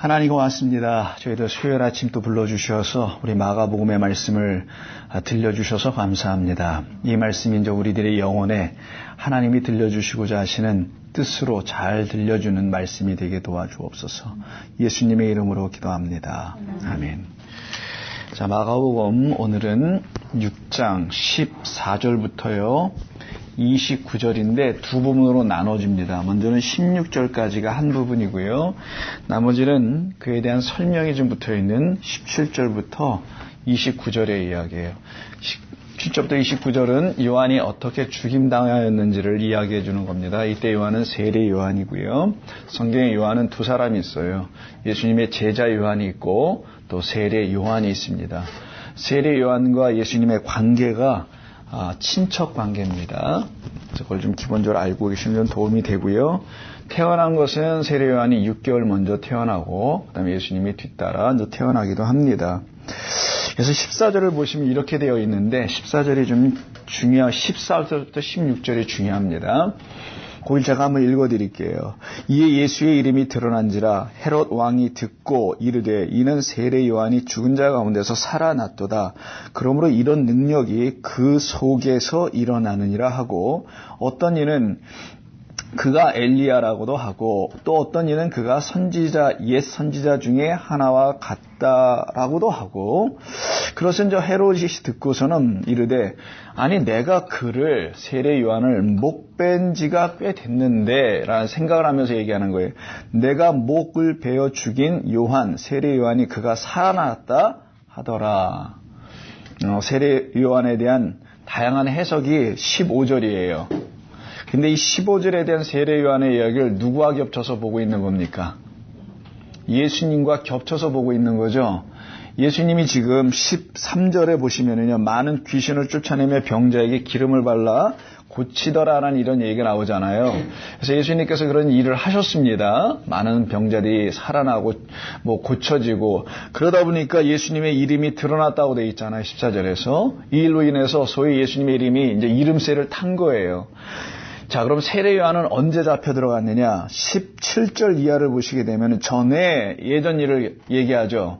하나님 고맙습니다. 저희도 수요일 아침 또 불러주셔서 우리 마가복음의 말씀을 들려주셔서 감사합니다. 이 말씀이 이제 우리들의 영혼에 하나님이 들려주시고자 하시는 뜻으로 잘 들려주는 말씀이 되게 도와주옵소서. 예수님의 이름으로 기도합니다. 아멘. 자, 마가복음 오늘은 6장 14절부터요. 29절인데 두 부분으로 나눠집니다. 먼저는 16절까지가 한 부분이고요. 나머지는 그에 대한 설명이 좀 붙어있는 17절부터 29절의 이야기예요. 17절부터 29절은 요한이 어떻게 죽임당하였는지를 이야기해 주는 겁니다. 이때 요한은 세례 요한이고요. 성경에 요한은 두 사람이 있어요. 예수님의 제자 요한이 있고 또 세례 요한이 있습니다. 세례 요한과 예수님의 관계가 친척 관계입니다. 그걸 좀 기본적으로 알고 계시면 도움이 되고요. 태어난 것은 세례 요한이 6개월 먼저 태어나고 그다음에 예수님이 뒤따라 태어나기도 합니다. 그래서 14절을 보시면 이렇게 되어 있는데 14절이 좀 14절부터 16절이 중요합니다. 거길 제가 한번 읽어드릴게요. 이에 예수의 이름이 드러난지라 헤롯 왕이 듣고 이르되 이는 세례 요한이 죽은 자 가운데서 살아났도다. 그러므로 이런 능력이 그 속에서 일어나느니라 하고 어떤 이는 그가 엘리야라고도 하고 또 어떤 이는 그가 옛 선지자 중에 하나와 같다라고도 하고 그것은 저 헤롯이 듣고서는 이르되 아니 내가 그를 세례 요한을 목벤 지가 꽤 됐는데 라는 생각을 하면서 얘기하는 거예요. 내가 목을 베어 죽인 요한 세례 요한이 그가 살아났다 하더라. 세례 요한에 대한 다양한 해석이 15절이에요. 근데 이 15절에 대한 세례 요한의 이야기를 누구와 겹쳐서 보고 있는 겁니까? 예수님과 겹쳐서 보고 있는 거죠. 예수님이 지금 13절에 보시면은요, 많은 귀신을 쫓아내며 병자에게 기름을 발라 고치더라라는 이런 얘기가 나오잖아요. 그래서 예수님께서 그런 일을 하셨습니다. 많은 병자들이 살아나고 고쳐지고 그러다 보니까 예수님의 이름이 드러났다고 되어 있잖아요. 14절에서 이 일로 인해서 소위 예수님의 이름이 이제 이름세를 탄 거예요. 자, 그럼 세례 요한은 언제 잡혀 들어갔느냐? 17절 이하를 보시게 되면 전에 예전 일을 얘기하죠.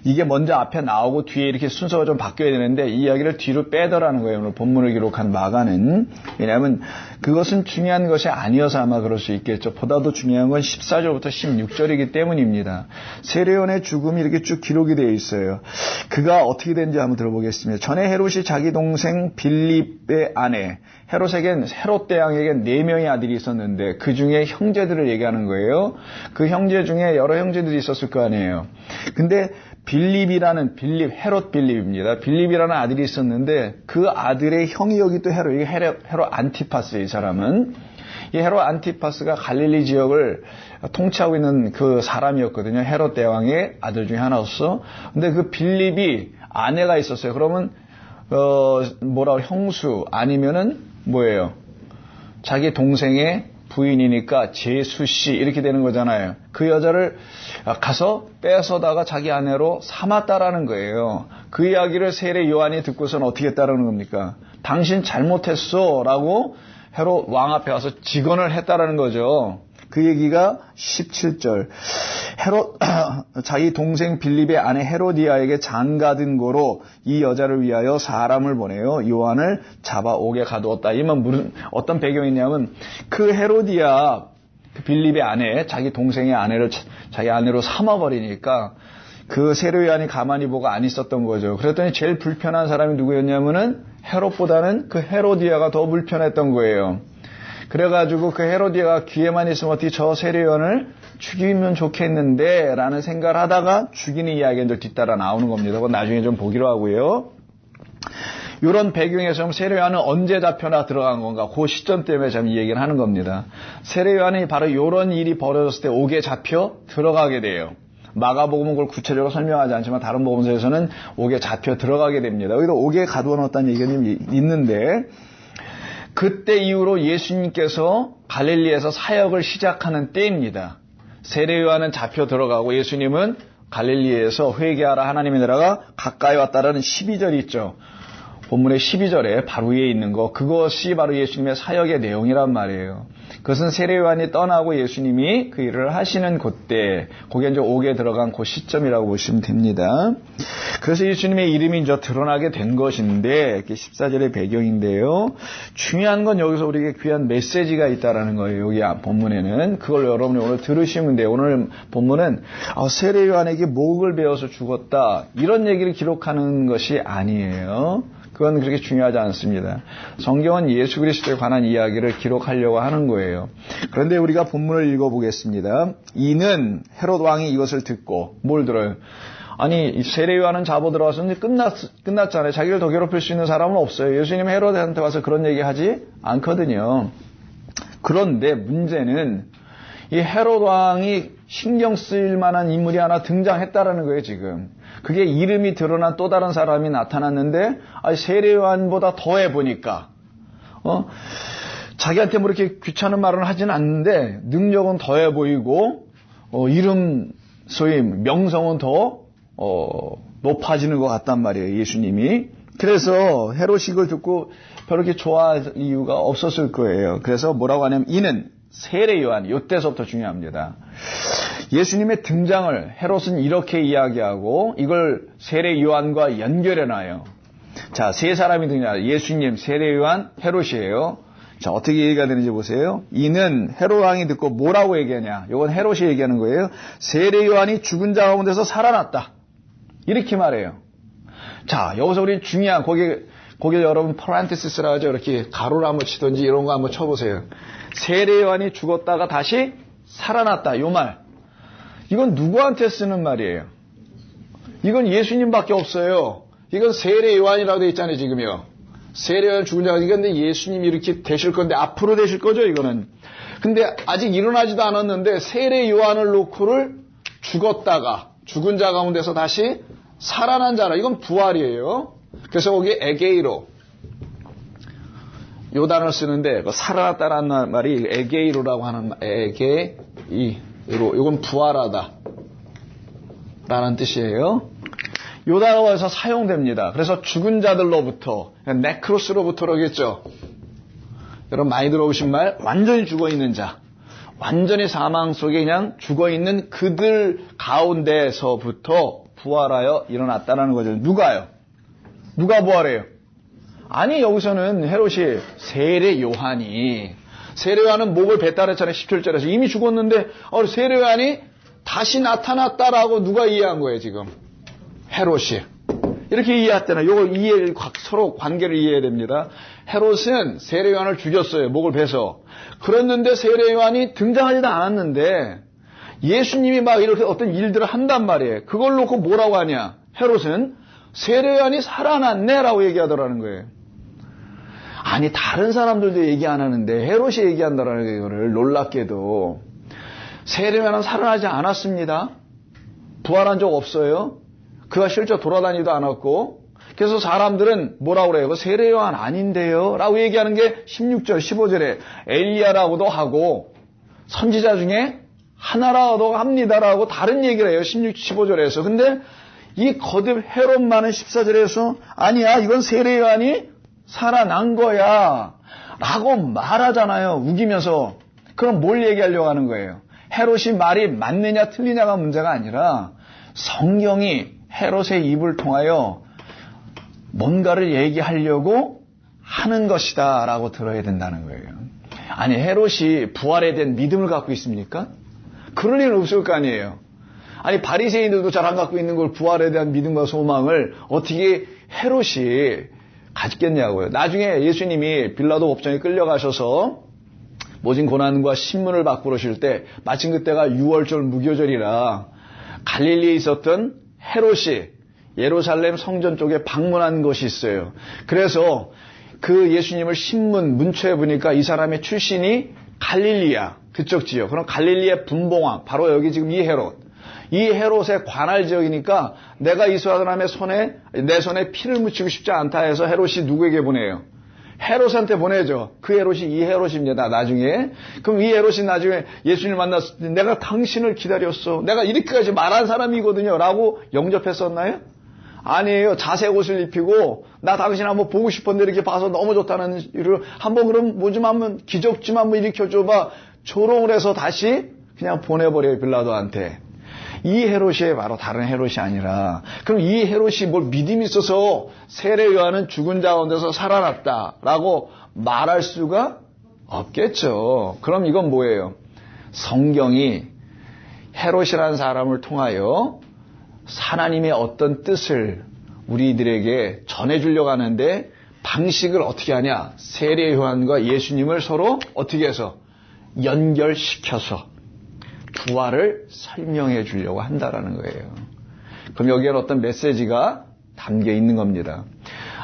이게 먼저 앞에 나오고 뒤에 이렇게 순서가 좀 바뀌어야 되는데 이 이야기를 뒤로 빼더라는 거예요. 오늘 본문을 기록한 마가는. 왜냐하면 그것은 중요한 것이 아니어서 아마 그럴 수 있겠죠. 보다도 중요한 건 14절부터 16절이기 때문입니다. 세례 요한의 죽음이 이렇게 쭉 기록이 되어 있어요. 그가 어떻게 된지 한번 들어보겠습니다. 전에 헤롯이 자기 동생 빌립의 아내 헤롯 대왕에겐 4명의 아들이 있었는데 그 중에 형제들을 얘기하는 거예요. 그 형제 중에 여러 형제들이 있었을 거 아니에요. 근데 헤롯 빌립입니다. 빌립이라는 아들이 있었는데 그 아들의 형이 여기 또 헤롯 안티파스예요. 이 사람은. 이 헤롯 안티파스가 갈릴리 지역을 통치하고 있는 그 사람이었거든요. 헤롯 대왕의 아들 중에 하나였어. 근데 그 빌립이 아내가 있었어요. 그러면 형수 아니면은 뭐예요? 자기 동생의 부인이니까 제수씨 이렇게 되는 거잖아요. 그 여자를 가서 뺏어다가 자기 아내로 삼았다라는 거예요. 그 이야기를 세례 요한이 듣고서는 어떻게 했다라는 겁니까? 당신 잘못했어 라고 헤롯 왕 앞에 가서 직언을 했다라는 거죠. 그 얘기가 17절. 자기 동생 빌립의 아내 헤로디아에게 장가든 거로 이 여자를 위하여 사람을 보내요. 요한을 잡아오게 가두었다. 이만 어떤 배경이 있냐면 그 헤로디아 빌립의 아내, 자기 동생의 아내를 자기 아내로 삼아버리니까 그 세례 요한이 가만히 보고 안 있었던 거죠. 그랬더니 제일 불편한 사람이 누구였냐면은 헤롯보다는 그 헤로디아가 더 불편했던 거예요. 그래가지고 그 헤로디아가 귀에만 있으면 어떻게 저 세례 요한을 죽이면 좋겠는데 라는 생각을 하다가 죽이는 이야기가 뒤따라 나오는 겁니다. 그건 나중에 좀 보기로 하고요. 이런 배경에서 세례 요한은 언제 잡혀나 들어간 건가? 그 시점 때문에 참 이 얘기를 하는 겁니다. 세례 요한이 바로 이런 일이 벌어졌을 때 옥에 잡혀 들어가게 돼요. 마가복음은 그걸 구체적으로 설명하지 않지만 다른 복음서에서는 옥에 잡혀 들어가게 됩니다. 여기도 옥에 가두어 놓았다는 얘기가 좀 있는데 그때 이후로 예수님께서 갈릴리에서 사역을 시작하는 때입니다. 세례 요한은 잡혀 들어가고 예수님은 갈릴리에서 회개하라 하나님의 나라가 가까이 왔다라는 12절이 있죠. 본문의 12절에 바로 위에 있는 거, 그것이 바로 예수님의 사역의 내용이란 말이에요. 그것은 세례 요한이 떠나고 예수님이 그 일을 하시는 그때, 거기에 이제 옥에 들어간 그 시점이라고 보시면 됩니다. 그래서 예수님의 이름이 이제 드러나게 된 것인데, 14절의 배경인데요. 중요한 건 여기서 우리에게 귀한 메시지가 있다라는 거예요. 여기 본문에는. 그걸 여러분이 오늘 들으시면 돼요. 오늘 본문은 세례 요한에게 목을 베어서 죽었다, 이런 얘기를 기록하는 것이 아니에요. 그건 그렇게 중요하지 않습니다. 성경은 예수 그리스도에 관한 이야기를 기록하려고 하는 거예요. 그런데 우리가 본문을 읽어보겠습니다. 이는 헤롯 왕이 이것을 듣고, 뭘 들어요? 아니, 세례 요한은 잡아 들어왔었는데 끝났잖아요. 자기를 더 괴롭힐 수 있는 사람은 없어요. 예수님 헤롯한테 와서 그런 얘기 하지 않거든요. 그런데 문제는 이 헤롯 왕이 신경 쓰일 만한 인물이 하나 등장했다라는 거예요, 지금. 그게 이름이 드러난 또 다른 사람이 나타났는데, 세례 요한보다 더해 보니까, 자기한테 뭐 이렇게 귀찮은 말은 하진 않는데, 능력은 더해 보이고, 이름, 소위 명성은 더, 높아지는 것 같단 말이에요, 예수님이. 그래서 헤롯이 이걸 듣고 별로 이렇게 좋아할 이유가 없었을 거예요. 그래서 뭐라고 하냐면, 이는 세례 요한, 이때서부터 중요합니다. 예수님의 등장을 헤롯은 이렇게 이야기하고 이걸 세례 요한과 연결해놔요. 자, 세 사람이 등장해요. 예수님, 세례 요한, 헤롯이에요. 자, 어떻게 얘기가 되는지 보세요. 이는 헤롯 왕이 듣고 뭐라고 얘기하냐. 이건 헤롯이 얘기하는 거예요. 세례 요한이 죽은 자 가운데서 살아났다, 이렇게 말해요. 자, 여기서 우리 중요한, 거기에 여러분 파란테시스라 하죠. 이렇게 가로를 한번 치든지 이런 거 한번 쳐보세요. 세례 요한이 죽었다가 다시 살아났다, 요 말. 이건 누구한테 쓰는 말이에요? 이건 예수님밖에 없어요. 이건 세례 요한이라고 되어 있잖아요, 지금요. 세례 요한 죽은 자가, 근데 예수님이 이렇게 되실 건데, 앞으로 되실 거죠, 이거는. 근데 아직 일어나지도 않았는데, 세례 요한을 놓고를 죽었다가, 죽은 자 가운데서 다시 살아난 자라. 이건 부활이에요. 그래서 거기 에게이로, 요 단어를 쓰는데, 살아났다라는 말이 에게이로라고 하는, 이건 부활하다 라는 뜻이에요. 요 단어에서 사용됩니다. 그래서 죽은 자들로부터, 네크로스로부터라겠죠. 여러분 많이 들어보신 말, 완전히 죽어있는 자, 완전히 사망 속에 그냥 죽어있는 그들 가운데서부터 부활하여 일어났다는 거죠. 누가요? 누가 부활해요? 아니, 여기서는 헤롯이 세례 요한이, 세례 요한은 목을 뱉다 그랬잖아요. 17절에서. 이미 죽었는데 세례 요한이 다시 나타났다라고 누가 이해한 거예요, 지금? 헤롯이. 이렇게 이해했잖아요. 요거 서로 관계를 이해해야 됩니다. 헤롯은 세례 요한을 죽였어요, 목을 베서. 그랬는데 세례 요한이 등장하지도 않았는데 예수님이 막 이렇게 어떤 일들을 한단 말이에요. 그걸 놓고 뭐라고 하냐? 헤롯은 세례 요한이 살아났네라고 얘기하더라는 거예요. 아니, 다른 사람들도 얘기 안 하는데 헤롯이 얘기한다라는 거를, 놀랍게도. 세례 요한은 살아나지 않았습니다. 부활한 적 없어요. 그가 실제 돌아다니지도 않았고. 그래서 사람들은 뭐라고 그래요? 세례 요한 아닌데요? 라고 얘기하는 게 16절, 15절에 엘리야라고도 하고 선지자 중에 하나라고도 합니다라고 다른 얘기를 해요. 16, 15절에서. 근데 이 거듭 헤롯만은 14절에서 아니야, 이건 세례 요한이 살아난 거야 라고 말하잖아요, 우기면서. 그럼 뭘 얘기하려고 하는 거예요? 헤롯이 말이 맞느냐 틀리냐가 문제가 아니라 성경이 헤롯의 입을 통하여 뭔가를 얘기하려고 하는 것이다 라고 들어야 된다는 거예요. 아니, 헤롯이 부활에 대한 믿음을 갖고 있습니까? 그럴 일은 없을 거 아니에요. 아니, 바리새인들도 잘 안 갖고 있는 걸, 부활에 대한 믿음과 소망을 어떻게 헤롯이 가졌겠냐고요. 나중에 예수님이 빌라도 법정에 끌려가셔서 모진 고난과 신문을 받고 그러실 때, 마침 그때가 6월절 무교절이라 갈릴리에 있었던 헤롯이 예루살렘 성전 쪽에 방문한 것이 있어요. 그래서 그 예수님을 신문, 문초에 보니까 이 사람의 출신이 갈릴리야, 그쪽 지역. 그럼 갈릴리의 분봉왕, 바로 여기 지금 이 헤롯. 이 헤롯의 관할 지역이니까 내가 이 사람의 내 손에 피를 묻히고 싶지 않다 해서 헤롯이 누구에게 보내요? 헤롯한테 보내죠. 그 헤롯이 이 헤롯입니다, 나중에. 그럼 이 헤롯이 나중에 예수님을 만났을 때 내가 당신을 기다렸어, 내가 이렇게까지 말한 사람이거든요 라고 영접했었나요? 아니에요. 자색 옷을 입히고 나 당신 한번 보고 싶었는데 이렇게 봐서 너무 좋다는 이유로 한번 그럼 뭐 좀 한번 기적 좀 한번 일으켜줘봐. 조롱을 해서 다시 그냥 보내버려요. 빌라도한테. 이 헤롯이 바로 다른 헤롯이 아니라 그럼 이 헤롯이 뭘 믿음이 있어서 세례 요한은 죽은 자 가운데서 살아났다라고 말할 수가 없겠죠. 그럼 이건 뭐예요? 성경이 헤롯이라는 사람을 통하여 하나님의 어떤 뜻을 우리들에게 전해주려고 하는데 방식을 어떻게 하냐? 세례 요한과 예수님을 서로 어떻게 해서 연결시켜서 부활을 설명해 주려고 한다라는 거예요. 그럼 여기에는 어떤 메시지가 담겨 있는 겁니다.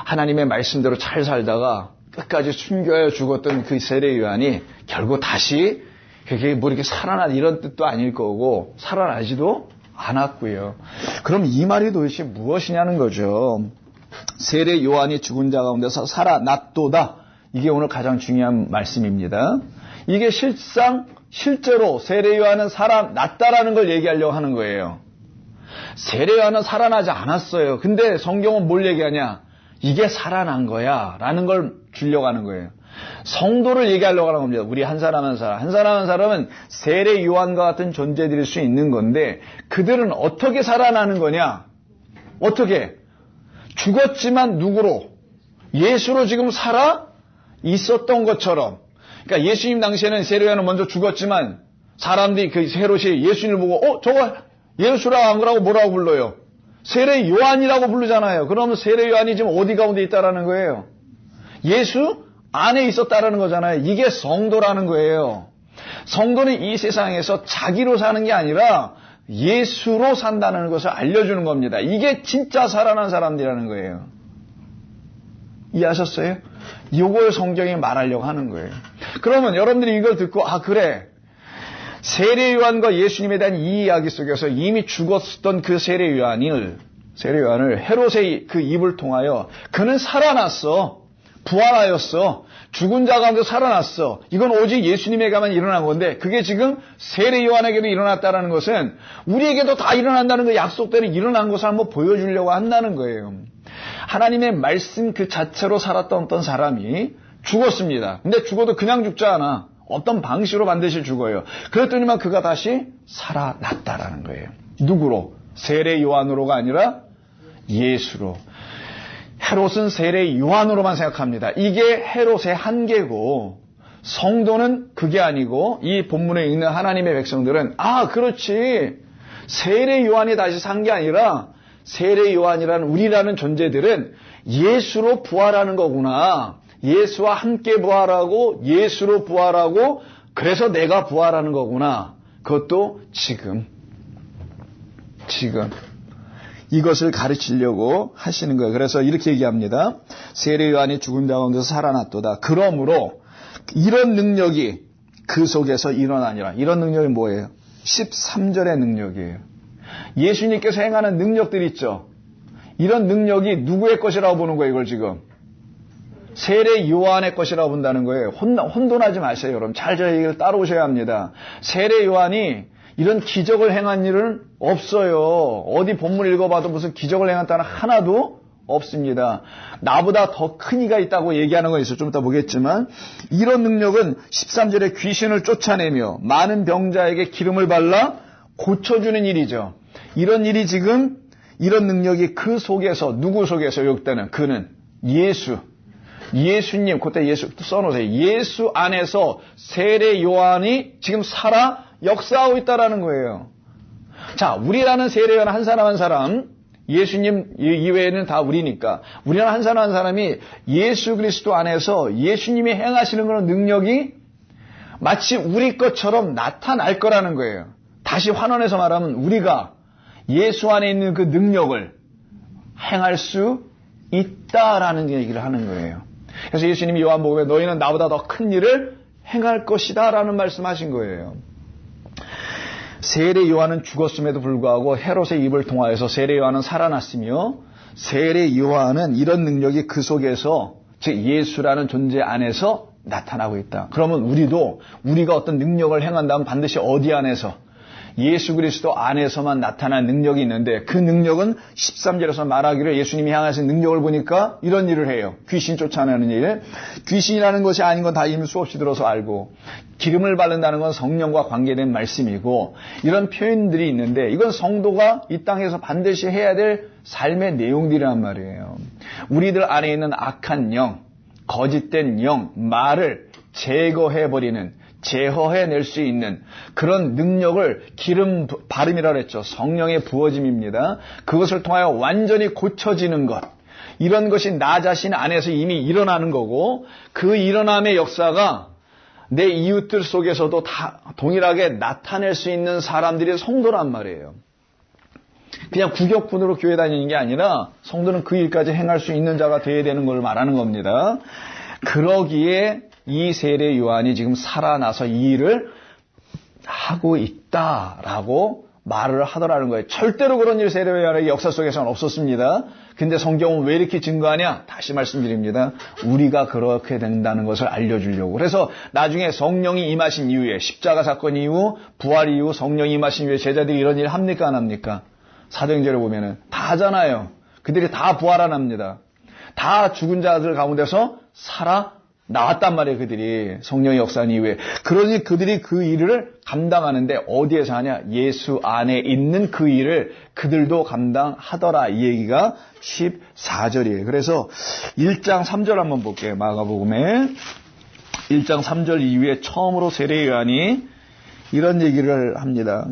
하나님의 말씀대로 잘 살다가 끝까지 순교하여 죽었던 그 세례 요한이 결국 다시 그게 뭐 이렇게 살아난 이런 뜻도 아닐 거고 살아나지도 않았고요. 그럼 이 말이 도대체 무엇이냐는 거죠. 세례 요한이 죽은 자 가운데서 살아났도다. 이게 오늘 가장 중요한 말씀입니다. 이게 실제로 세례 요한은 살아났다라는 걸 얘기하려고 하는 거예요. 세례 요한은 살아나지 않았어요. 근데 성경은 뭘 얘기하냐? 이게 살아난 거야 라는 걸 주려고 하는 거예요. 성도를 얘기하려고 하는 겁니다. 우리 한 사람 한 사람은 세례 요한과 같은 존재들일 수 있는 건데 그들은 어떻게 살아나는 거냐? 어떻게? 죽었지만 누구로? 예수로 지금 살아 있었던 것처럼. 그러니까 예수님 당시에는 세례 요한은 먼저 죽었지만 사람들이 그 헤롯이 예수님을 보고 저거 예수라고 한 거라고 뭐라고 불러요? 세례 요한이라고 부르잖아요. 그러면 세례 요한이 지금 어디 가운데 있다라는 거예요? 예수 안에 있었다라는 거잖아요. 이게 성도라는 거예요. 성도는 이 세상에서 자기로 사는 게 아니라 예수로 산다는 것을 알려주는 겁니다. 이게 진짜 살아난 사람들이라는 거예요. 이해하셨어요? 이걸 성경이 말하려고 하는 거예요. 그러면 여러분들이 이걸 듣고 그래. 세례 요한과 예수님에 대한 이 이야기 속에서 이미 죽었던 그 세례 요한을 헤롯의 그 입을 통하여 그는 살아났어. 부활하였어. 죽은 자 가운데 살아났어. 이건 오직 예수님에게만 일어난 건데 그게 지금 세례 요한에게도 일어났다는 것은 우리에게도 다 일어난다는 그 약속대로 일어난 것을 한번 보여주려고 한다는 거예요. 하나님의 말씀 그 자체로 살았던 어떤 사람이 죽었습니다. 근데 죽어도 그냥 죽지 않아. 어떤 방식으로 반드시 죽어요. 그랬더니만 그가 다시 살아났다라는 거예요. 누구로? 세례 요한으로가 아니라 예수로. 헤롯은 세례 요한으로만 생각합니다. 이게 헤롯의 한계고 성도는 그게 아니고 이 본문에 있는 하나님의 백성들은 그렇지. 세례 요한이 다시 산 게 아니라 세례 요한이라는 우리라는 존재들은 예수로 부활하는 거구나. 예수와 함께 부활하고 예수로 부활하고 그래서 내가 부활하는 거구나. 그것도 지금 이것을 가르치려고 하시는 거예요. 그래서 이렇게 얘기합니다. 세례 요한이 죽은 자 가운데서 살아났도다. 그러므로 이런 능력이 그 속에서 일어나니라. 이런 능력이 뭐예요? 13절의 능력이에요. 예수님께서 행하는 능력들 있죠. 이런 능력이 누구의 것이라고 보는 거예요, 이걸 지금? 세례 요한의 것이라고 본다는 거예요. 혼돈하지 마세요, 여러분. 잘 저 얘기를 따라오셔야 합니다. 세례 요한이 이런 기적을 행한 일은 없어요. 어디 본문 읽어봐도 무슨 기적을 행했다는 하나도 없습니다. 나보다 더 큰 이가 있다고 얘기하는 거 있어요. 좀 이따 보겠지만 이런 능력은 13절에 귀신을 쫓아내며 많은 병자에게 기름을 발라 고쳐주는 일이죠. 이런 일이 지금 이런 능력이 그 속에서 누구 속에서 요구되는 그는 예수님 그때 예수 써놓으세요. 예수 안에서 세례 요한이 지금 살아 역사하고 있다라는 거예요. 자, 우리라는 세례 요한 한 사람 한 사람 예수님 이외에는 다 우리니까 우리는 한 사람 한 사람이 예수 그리스도 안에서 예수님이 행하시는 그런 능력이 마치 우리 것처럼 나타날 거라는 거예요. 다시 환원해서 말하면 우리가 예수 안에 있는 그 능력을 행할 수 있다라는 얘기를 하는 거예요. 그래서 예수님이 요한복음에 너희는 나보다 더 큰 일을 행할 것이다 라는 말씀하신 거예요. 세례 요한은 죽었음에도 불구하고 헤롯의 입을 통하여서 세례 요한은 살아났으며 세례 요한은 이런 능력이 그 속에서 즉 예수라는 존재 안에서 나타나고 있다. 그러면 우리가 어떤 능력을 행한다면 반드시 어디 안에서? 예수 그리스도 안에서만 나타난 능력이 있는데 그 능력은 13절에서 말하기를 예수님이 향하신 능력을 보니까 이런 일을 해요. 귀신 쫓아내는 일. 귀신이라는 것이 아닌 건 다 이미 수없이 들어서 알고 기름을 바른다는 건 성령과 관계된 말씀이고 이런 표현들이 있는데 이건 성도가 이 땅에서 반드시 해야 될 삶의 내용들이란 말이에요. 우리들 안에 있는 악한 영, 거짓된 영, 말을 제거해버리는 제어해낼 수 있는 그런 능력을 기름 바름이라고 했죠. 성령의 부어짐입니다. 그것을 통하여 완전히 고쳐지는 것. 이런 것이 나 자신 안에서 이미 일어나는 거고 그 일어남의 역사가 내 이웃들 속에서도 다 동일하게 나타낼 수 있는 사람들이 성도란 말이에요. 그냥 구격분으로 교회 다니는 게 아니라 성도는 그 일까지 행할 수 있는 자가 되어야 되는 걸 말하는 겁니다. 그러기에 이 세례 요한이 지금 살아나서 이 일을 하고 있다라고 말을 하더라는 거예요. 절대로 그런 일 세례 요한의 역사 속에서는 없었습니다. 근데 성경은 왜 이렇게 증거하냐? 다시 말씀드립니다. 우리가 그렇게 된다는 것을 알려주려고. 그래서 나중에 성령이 임하신 이후에 십자가 사건 이후 부활 이후 성령이 임하신 이후에 제자들이 이런 일 합니까 안 합니까? 사도행전을 보면은 다 하잖아요. 그들이 다 부활합니다. 다 죽은 자들 가운데서 살아 나왔단 말이에요. 그들이 성령의 역사한 이후에. 그러니 그들이 그 일을 감당하는데 어디에서 하냐? 예수 안에 있는 그 일을 그들도 감당하더라. 이 얘기가 14절이에요. 그래서 1장 3절 한번 볼게요. 마가복음에 1장 3절 이후에 처음으로 세례 요한이 이런 얘기를 합니다.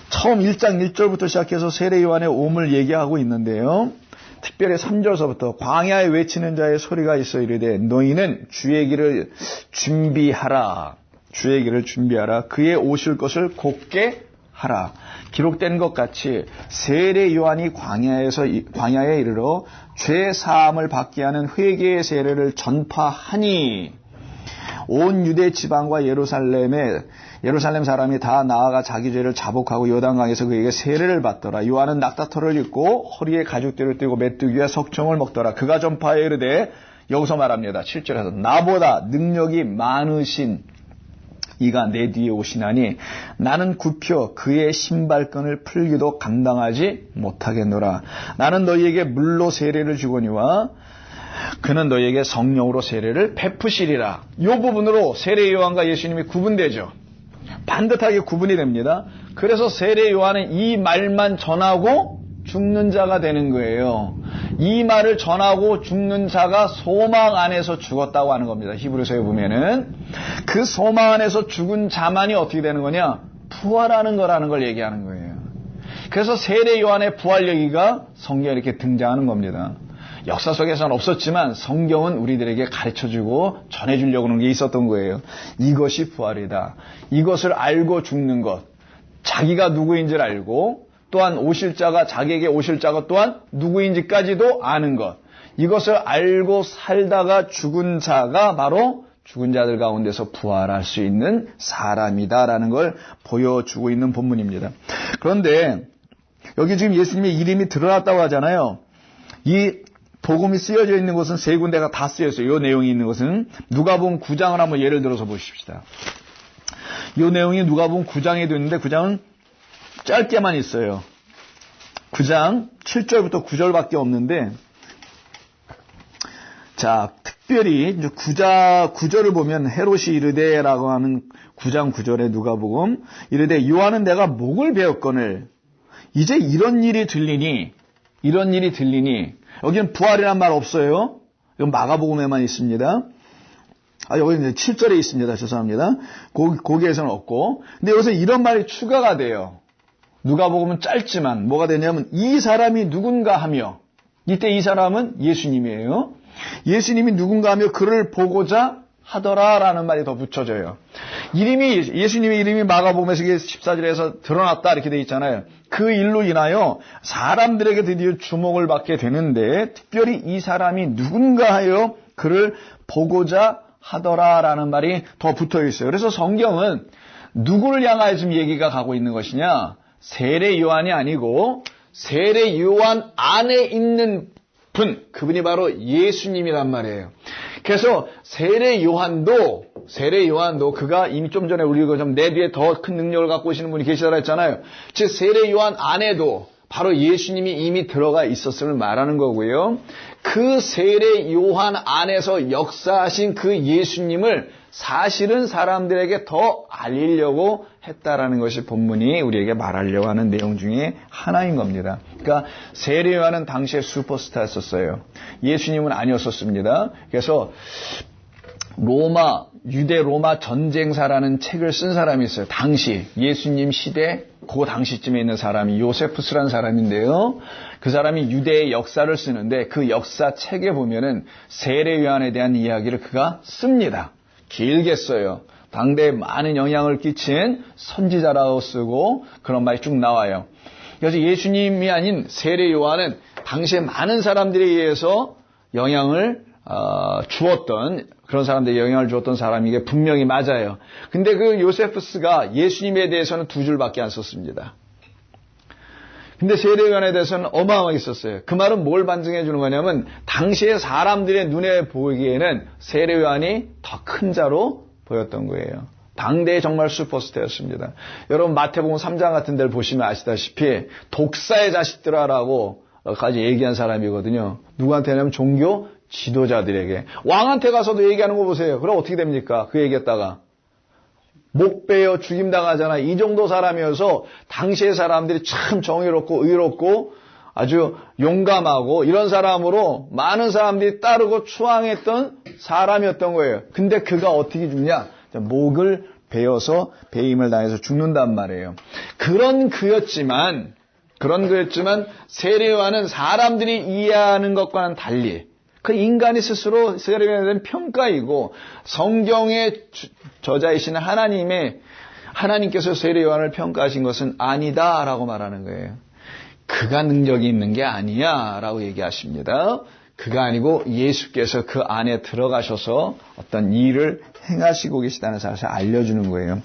처음 1장 1절부터 시작해서 세례 요한의 오음을 얘기하고 있는데요. 특별히 3절서부터 광야에 외치는 자의 소리가 있어 이르되 너희는 주의 길을 준비하라. 주의 길을 준비하라. 그의 오실 것을 곧게 하라. 기록된 것 같이 세례 요한이 광야에 이르러 죄 사함을 받게 하는 회개의 세례를 전파하니 온 유대 지방과 예루살렘 사람이 다 나아가 자기 죄를 자복하고 요단강에서 그에게 세례를 받더라. 요한은 낙타털을 입고 허리에 가죽띠를 띠고 메뚜기와 석청을 먹더라. 그가 전파하여 이르되 여기서 말합니다. 7절에서 나보다 능력이 많으신 이가 내 뒤에 오시나니 나는 굽혀 그의 신발끈을 풀기도 감당하지 못하겠노라. 나는 너희에게 물로 세례를 주거니와 그는 너희에게 성령으로 세례를 베푸시리라. 이 부분으로 세례 요한과 예수님이 구분되죠. 반듯하게 구분이 됩니다. 그래서 세례 요한은 이 말만 전하고 죽는 자가 되는 거예요. 이 말을 전하고 죽는 자가 소망 안에서 죽었다고 하는 겁니다. 히브리서에 보면은 그 소망 안에서 죽은 자만이 어떻게 되는 거냐? 부활하는 거라는 걸 얘기하는 거예요. 그래서 세례 요한의 부활 얘기가 성경에 이렇게 등장하는 겁니다. 역사 속에서는 없었지만 성경은 우리들에게 가르쳐주고 전해주려고 하는 게 있었던 거예요. 이것이 부활이다. 이것을 알고 죽는 것. 자기가 누구인지를 알고 또한 자기에게 오실 자가 또한 누구인지까지도 아는 것. 이것을 알고 살다가 죽은 자가 바로 죽은 자들 가운데서 부활할 수 있는 사람이다라는 걸 보여주고 있는 본문입니다. 그런데 여기 지금 예수님의 이름이 드러났다고 하잖아요. 이 복음이 쓰여져 있는 곳은 세 군데가 다 쓰여있어요. 이 내용이 있는 것은 누가복음 9장을 한번 예를 들어서 보십시다. 이 내용이 누가복음 9장에도 있는데 9장은 짧게만 있어요. 9장 7절부터 9절밖에 없는데 자, 특별히 이제 9절을 보면 헤롯이 이르되라고 하는 9장 9절에 누가복음 이르되 요한은 내가 목을 베었거늘 이제 이런 일이 들리니 여기는 부활이란 말 없어요. 이건 마가복음에만 있습니다. 여기 7절에 있습니다. 죄송합니다. 거기에서는 없고. 근데 여기서 이런 말이 추가가 돼요. 누가복음은 짧지만 뭐가 되냐면 이 사람이 누군가 하며 이때 이 사람은 예수님이에요. 예수님이 누군가 하며 그를 보고자 하더라라는 말이 더 붙여져요. 예수님의 이름이 마가복음에서 14절에서 드러났다 이렇게 돼 있잖아요. 그 일로 인하여 사람들에게 드디어 주목을 받게 되는데 특별히 이 사람이 누군가 하여 그를 보고자 하더라라는 말이 더 붙어 있어요. 그래서 성경은 누구를 향하여 지금 얘기가 가고 있는 것이냐? 세례 요한이 아니고 세례 요한 안에 있는 분, 그분이 바로 예수님이란 말이에요. 그래서 세례 요한도 그가 이미 좀 전에 우리가 좀 내 뒤에 더 큰 능력을 갖고 오시는 분이 계시다고 했잖아요. 즉 세례 요한 안에도 바로 예수님이 이미 들어가 있었음을 말하는 거고요. 그 세례 요한 안에서 역사하신 그 예수님을 사실은 사람들에게 더 알리려고 했다라는 것이 본문이 우리에게 말하려고 하는 내용 중에 하나인 겁니다. 그러니까 세례 요한은 당시에 슈퍼스타였었어요. 예수님은 아니었었습니다. 그래서 유대 로마 전쟁사라는 책을 쓴 사람이 있어요. 당시 예수님 시대 그 당시쯤에 있는 사람이 요세푸스라는 사람인데요. 그 사람이 유대의 역사를 쓰는데 그 역사 책에 보면은 세례 요한에 대한 이야기를 그가 씁니다. 길게 써요. 당대에 많은 영향을 끼친 선지자라고 쓰고 그런 말이 쭉 나와요. 그래서 예수님이 아닌 세례 요한은 당시에 많은 사람들에 의해서 영향을 주었던 그런 사람들에게 영향을 주었던 사람이게 분명히 맞아요. 근데 그 요세푸스가 예수님에 대해서는 두 줄밖에 안 썼습니다. 근데 세례 요한에 대해서는 어마어마하게 썼어요. 그 말은 뭘 반증해 주는 거냐면 당시에 사람들의 눈에 보이기에는 세례 요한이 더 큰 자로 보였던 거예요. 당대에 정말 슈퍼스타였습니다. 여러분 마태복음 3장 같은 데를 보시면 아시다시피 독사의 자식들아라고 까지 얘기한 사람이거든요. 누구한테냐면 종교 지도자들에게. 왕한테 가서도 얘기하는 거 보세요. 그럼 어떻게 됩니까? 그 얘기했다가 목 베어 죽임당하잖아. 이 정도 사람이어서 당시의 사람들이 참 정의롭고 의롭고 아주 용감하고 이런 사람으로 많은 사람들이 따르고 추앙했던 사람이었던 거예요. 근데 그가 어떻게 죽냐? 목을 베어서 배임을 당해서 죽는단 말이에요. 그런 그였지만 세례 요한은 사람들이 이해하는 것과는 달리 그 인간이 스스로 세례 요한에 대한 평가이고 성경의 저자이신 하나님께서 세례 요한을 평가하신 것은 아니다라고 말하는 거예요. 그가 능력이 있는 게 아니야 라고 얘기하십니다. 그가 아니고 예수께서 그 안에 들어가셔서 어떤 일을 행하시고 계시다는 사실을 알려주는 거예요.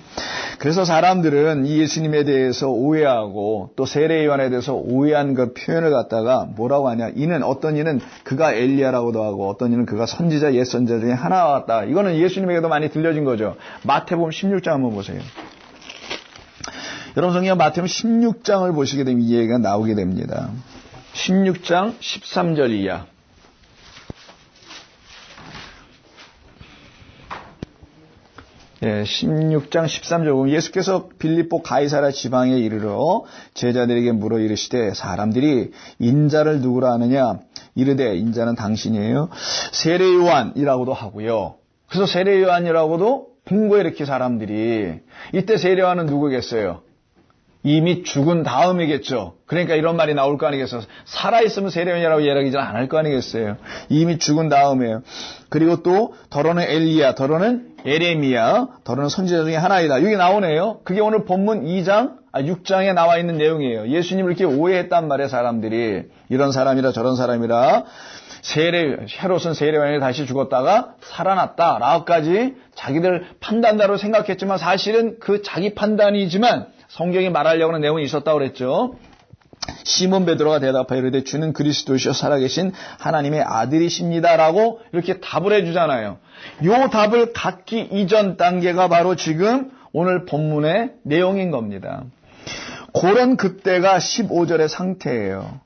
그래서 사람들은 이 예수님에 대해서 오해하고 또 세례 요한에 대해서 오해한 그 표현을 갖다가 뭐라고 하냐. 어떤 이는 그가 엘리야라고도 하고 어떤 이는 그가 선지자 옛 선지자 중에 하나 같다. 이거는 예수님에게도 많이 들려진 거죠. 마태복음 16장 한번 보세요. 여러분 성경 마태복음 16장을 보시게 되면 이 얘기가 나오게 됩니다. 16장 13절 이하. 예, 16장 13절 예수께서 빌립보 가이사랴 지방에 이르러 제자들에게 물어 이르시되 사람들이 인자를 누구라 하느냐 이르되 인자는 당신이에요. 세례 요한이라고도 하고요. 그래서 세례 요한이라고도 본 거예요. 이렇게 사람들이. 이때 세례 요한은 누구겠어요? 이미 죽은 다음이겠죠. 그러니까 이런 말이 나올 거 아니겠어요. 살아있으면 세례요한이라고 얘기하지 않을 거 아니겠어요. 이미 죽은 다음이에요. 그리고 또 더러는 엘리야, 더러는 에레미야, 더러는 선지자 중에 하나이다. 여기 나오네요. 그게 오늘 본문 6장에 나와 있는 내용이에요. 예수님을 이렇게 오해했단 말이에요. 사람들이. 이런 사람이라 저런 사람이라. 헤롯은 세례요한이 다시 죽었다가 살아났다. 라고까지 자기들 판단대로 생각했지만 사실은 그 자기 판단이지만 성경이 말하려고 하는 내용이 있었다고 그랬죠. 시몬 베드로가 대답하여 이르되 주는 그리스도시요 살아계신 하나님의 아들이십니다라고 이렇게 답을 해주잖아요. 이 답을 갖기 이전 단계가 바로 지금 오늘 본문의 내용인 겁니다. 그런 그때가 15절의 상태예요.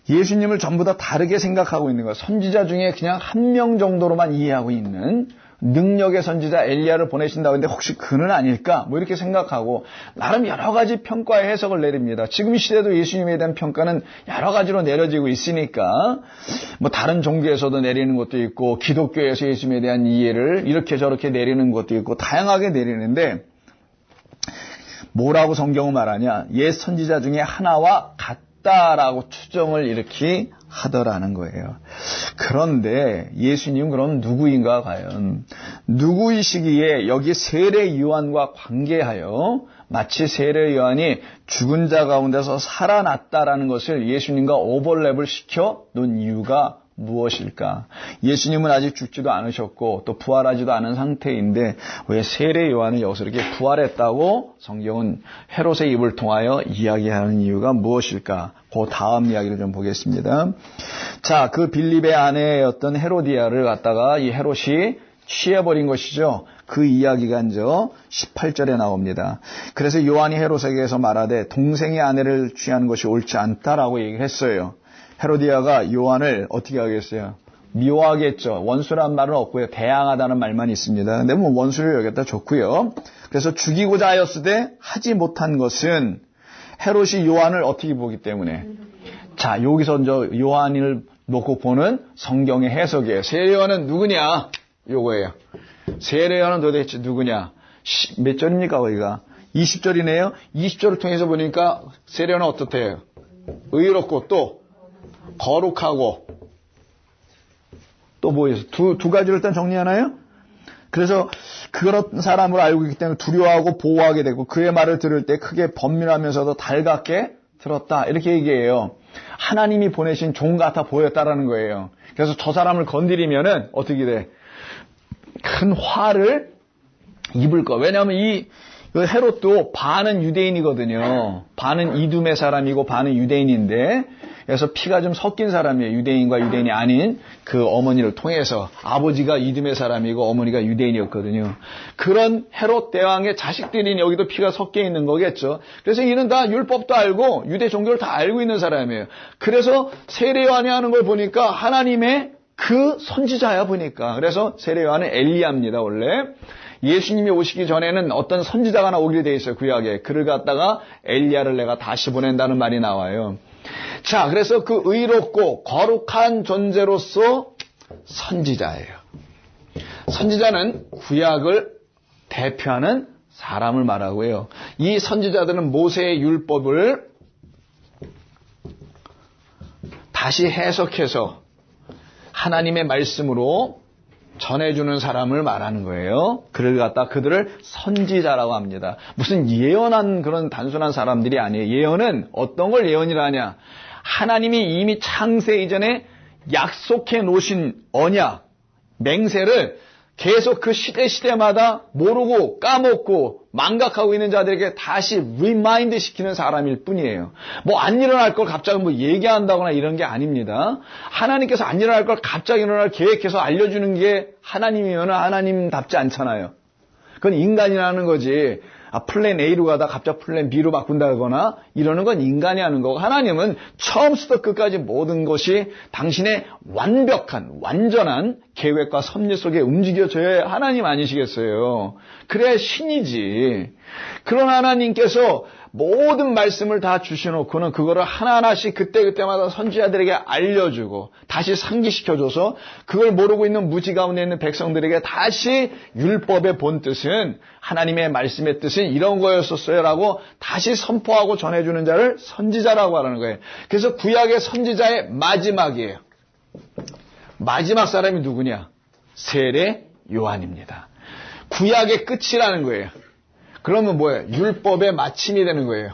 예수님을 전부 다 다르게 생각하고 있는 거예요. 선지자 중에 그냥 한 명 정도로만 이해하고 있는 능력의 선지자 엘리야를 보내신다고 했는데 혹시 그는 아닐까? 뭐 이렇게 생각하고 나름 여러 가지 평가의 해석을 내립니다. 지금 시대도 예수님에 대한 평가는 여러 가지로 내려지고 있으니까 뭐 다른 종교에서도 내리는 것도 있고 기독교에서 예수님에 대한 이해를 이렇게 저렇게 내리는 것도 있고 다양하게 내리는데 뭐라고 성경은 말하냐? 옛 선지자 중에 하나와 같다라고 추정을 이렇게 하더라는 거예요. 그런데 예수님은 그럼 누구인가 과연? 누구이시기에 여기 세례 요한과 관계하여 마치 세례 요한이 죽은 자 가운데서 살아났다라는 것을 예수님과 오버랩을 시켜 놓은 이유가 무엇일까? 예수님은 아직 죽지도 않으셨고 또 부활하지도 않은 상태인데 왜 세례 요한을 여기서 이렇게 부활했다고 성경은 헤롯의 입을 통하여 이야기하는 이유가 무엇일까? 그 다음 이야기를 좀 보겠습니다. 자, 그 빌립의 아내였던 헤로디아를 갖다가 이 헤롯이 취해버린 것이죠. 그 이야기가 이제 18절에 나옵니다. 그래서 요한이 헤롯에게서 말하되 동생의 아내를 취하는 것이 옳지 않다라고 얘기를 했어요. 헤로디아가 요한을 어떻게 하겠어요? 미워하겠죠. 원수란 말은 없고요. 대항하다는 말만 있습니다. 근데 뭐 원수를 여겼다 좋고요. 그래서 죽이고자 하였으되 하지 못한 것은 헤롯이 요한을 어떻게 보기 때문에. 자, 여기서 이제 요한을 놓고 보는 성경의 해석이에요. 세례요한은 누구냐? 요거예요. 세례요한은 도대체 누구냐? 몇 절입니까, 거기가? 20절이네요. 20절을 통해서 보니까 세례요한은 어떻대요? 의롭고 또 거룩하고 또 뭐예요? 두 가지를 일단 정리하나요? 그래서 그런 사람으로 알고 있기 때문에 두려워하고 보호하게 되고 그의 말을 들을 때 크게 번민하면서도 달갑게 들었다. 이렇게 얘기해요. 하나님이 보내신 종 같아 보였다라는 거예요. 그래서 저 사람을 건드리면은 어떻게 돼? 큰 화를 입을 거. 왜냐하면 이 헤롯도 반은 유대인이거든요. 반은 이두메 사람이고 반은 유대인인데 그래서 피가 좀 섞인 사람이에요. 유대인과 유대인이 아닌 그 어머니를 통해서 아버지가 이두메 사람이고 어머니가 유대인이었거든요. 그런 헤롯 대왕의 자식들이 여기도 피가 섞여 있는 거겠죠. 그래서 이는 다 율법도 알고 유대 종교를 다 알고 있는 사람이에요. 그래서 세례 요한이 하는 걸 보니까 하나님의 그 선지자야 보니까. 그래서 세례 요한은 엘리야입니다. 원래. 예수님이 오시기 전에는 어떤 선지자가 나오게 돼 있어요. 구약에. 그를 갖다가 엘리야를 내가 다시 보낸다는 말이 나와요. 자, 그래서 그 의롭고 거룩한 존재로서 선지자예요. 선지자는 구약을 대표하는 사람을 말하고요. 이 선지자들은 모세의 율법을 다시 해석해서 하나님의 말씀으로 전해주는 사람을 말하는 거예요. 그를 갖다 그들을 선지자라고 합니다. 무슨 예언한 그런 단순한 사람들이 아니에요. 예언은 어떤 걸 예언이라 하냐. 하나님이 이미 창세 이전에 약속해 놓으신 언약, 맹세를 계속 그 시대마다 모르고 까먹고 망각하고 있는 자들에게 다시 리마인드 시키는 사람일 뿐이에요. 뭐 안 일어날 걸 갑자기 뭐 얘기한다거나 이런 게 아닙니다. 하나님께서 안 일어날 걸 갑자기 일어날 계획해서 알려주는 게 하나님이면 하나님답지 않잖아요. 그건 인간이라는 거지. 플랜 A로 가다 갑자기 플랜 B로 바꾼다거나 이러는 건 인간이 하는 거고 하나님은 처음부터 끝까지 모든 것이 당신의 완벽한 완전한 계획과 섭리 속에 움직여져야 하나님 아니시겠어요. 그래야 신이지. 그런 하나님께서 모든 말씀을 다 주셔놓고는 그거를 하나하나씩 그때그때마다 선지자들에게 알려주고 다시 상기시켜줘서 그걸 모르고 있는 무지 가운데 있는 백성들에게 다시 율법의 본뜻은 하나님의 말씀의 뜻은 이런 거였었어요 라고 다시 선포하고 전해주는 자를 선지자라고 하는 거예요. 그래서 구약의 선지자의 마지막이에요. 마지막 사람이 누구냐? 세례 요한입니다. 구약의 끝이라는 거예요. 그러면 뭐예요? 율법의 마침이 되는 거예요.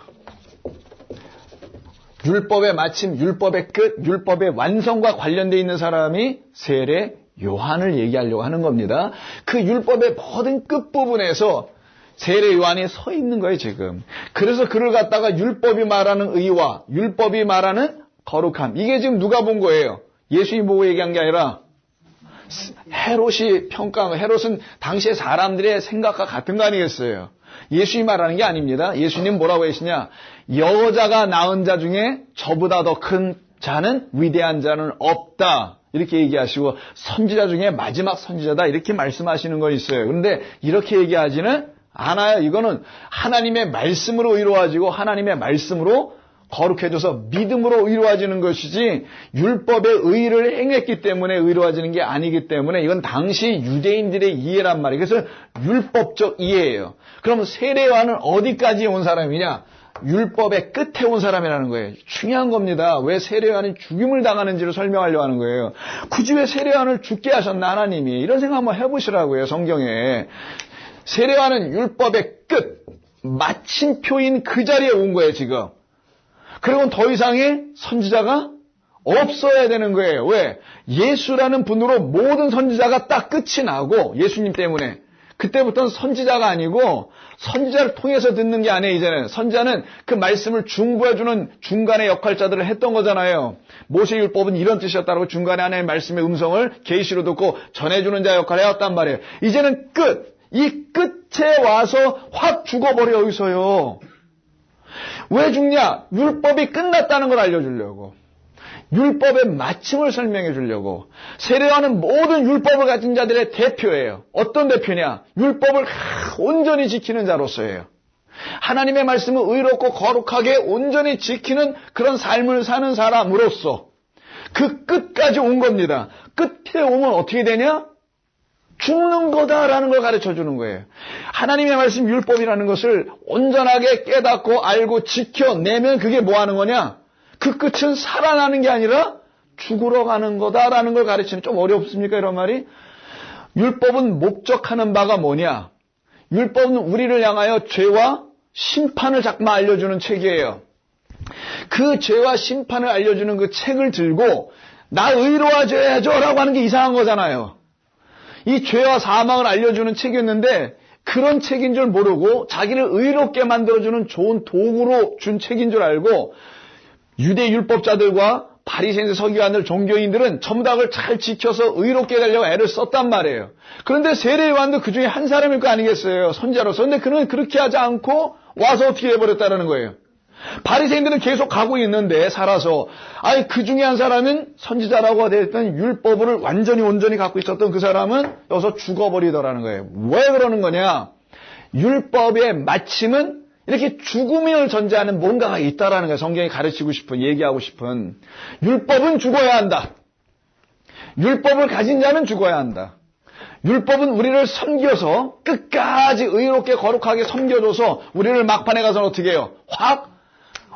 율법의 마침, 율법의 끝, 율법의 완성과 관련되어 있는 사람이 세례 요한을 얘기하려고 하는 겁니다. 그 율법의 모든 끝부분에서 세례 요한이 서 있는 거예요, 지금. 그래서 그를 갖다가 율법이 말하는 의와 율법이 말하는 거룩함. 이게 지금 누가 본 거예요? 예수님 보고 얘기한 게 아니라 헤롯이 평가한, 헤롯은 당시의 사람들의 생각과 같은 거 아니겠어요? 예수님 말하는 게 아닙니다. 예수님 뭐라고 하시냐? 여자가 낳은 자 중에 저보다 더 큰 자는 위대한 자는 없다. 이렇게 얘기하시고 선지자 중에 마지막 선지자다. 이렇게 말씀하시는 거 있어요. 그런데 이렇게 얘기하지는 않아요. 이거는 하나님의 말씀으로 이루어지고 하나님의 말씀으로 거룩해져서 믿음으로 의로워지는 것이지 율법의 의를 행했기 때문에 의로워지는 게 아니기 때문에 이건 당시 유대인들의 이해란 말이에요. 그래서 율법적 이해예요. 그럼 세례 요한은 어디까지 온 사람이냐? 율법의 끝에 온 사람이라는 거예요. 중요한 겁니다. 왜 세례 요한이 죽임을 당하는지를 설명하려고 하는 거예요. 굳이 왜 세례 요한을 죽게 하셨나 하나님이. 이런 생각 한번 해보시라고요. 성경에. 세례 요한은 율법의 끝, 마침표인 그 자리에 온 거예요. 지금. 그리고 더 이상의 선지자가 없어야 되는 거예요. 왜? 예수라는 분으로 모든 선지자가 딱 끝이 나고 예수님 때문에 그때부터는 선지자가 아니고 선지자를 통해서 듣는 게 아니에요. 이제는 선지자는 그 말씀을 중보해주는 중간의 역할자들을 했던 거잖아요. 모세율법은 이런 뜻이었다고 중간에 하나님의 말씀의 음성을 계시로 듣고 전해주는 자 역할을 해왔단 말이에요. 이제는 끝! 이 끝에 와서 확 죽어버려 여기서요. 왜 죽냐? 율법이 끝났다는 걸 알려주려고. 율법의 마침을 설명해 주려고. 세례요한은 모든 율법을 가진 자들의 대표예요. 어떤 대표냐? 율법을 온전히 지키는 자로서예요. 하나님의 말씀을 의롭고 거룩하게 온전히 지키는 그런 삶을 사는 사람으로서 그 끝까지 온 겁니다. 끝에 오면 어떻게 되냐? 죽는 거다라는 걸 가르쳐 주는 거예요. 하나님의 말씀 율법이라는 것을 온전하게 깨닫고 알고 지켜내면 그게 뭐 하는 거냐? 그 끝은 살아나는 게 아니라 죽으러 가는 거다라는 걸 가르치는, 좀 어렵습니까 이런 말이? 율법은 목적하는 바가 뭐냐? 율법은 우리를 향하여 죄와 심판을 자꾸만 알려주는 책이에요. 그 죄와 심판을 알려주는 그 책을 들고 나 의로워져야죠 라고 하는 게 이상한 거잖아요. 이 죄와 사망을 알려주는 책이었는데 그런 책인 줄 모르고 자기를 의롭게 만들어주는 좋은 도구로 준 책인 줄 알고 유대 율법자들과 바리새인들, 서기관들, 종교인들은 전부 다 그걸 잘 지켜서 의롭게 되려고 애를 썼단 말이에요. 그런데 세례 요한도 그 중에 한 사람일 거 아니겠어요. 선지자로서. 근데 그는 그렇게 하지 않고 와서 어떻게 해버렸다는 거예요. 바리새인들은 계속 가고 있는데 살아서 그 중에 한 사람은 선지자라고 되었던 율법을 완전히 온전히 갖고 있었던 그 사람은 여기서 죽어버리더라는 거예요. 왜 그러는 거냐? 율법의 마침은 이렇게 죽음을 전제하는 뭔가가 있다라는 거예요. 성경이 가르치고 싶은, 얘기하고 싶은. 율법은 죽어야 한다. 율법을 가진 자는 죽어야 한다. 율법은 우리를 섬겨서 끝까지 의롭게 거룩하게 섬겨줘서 우리를 막판에 가서는 어떻게 해요? 확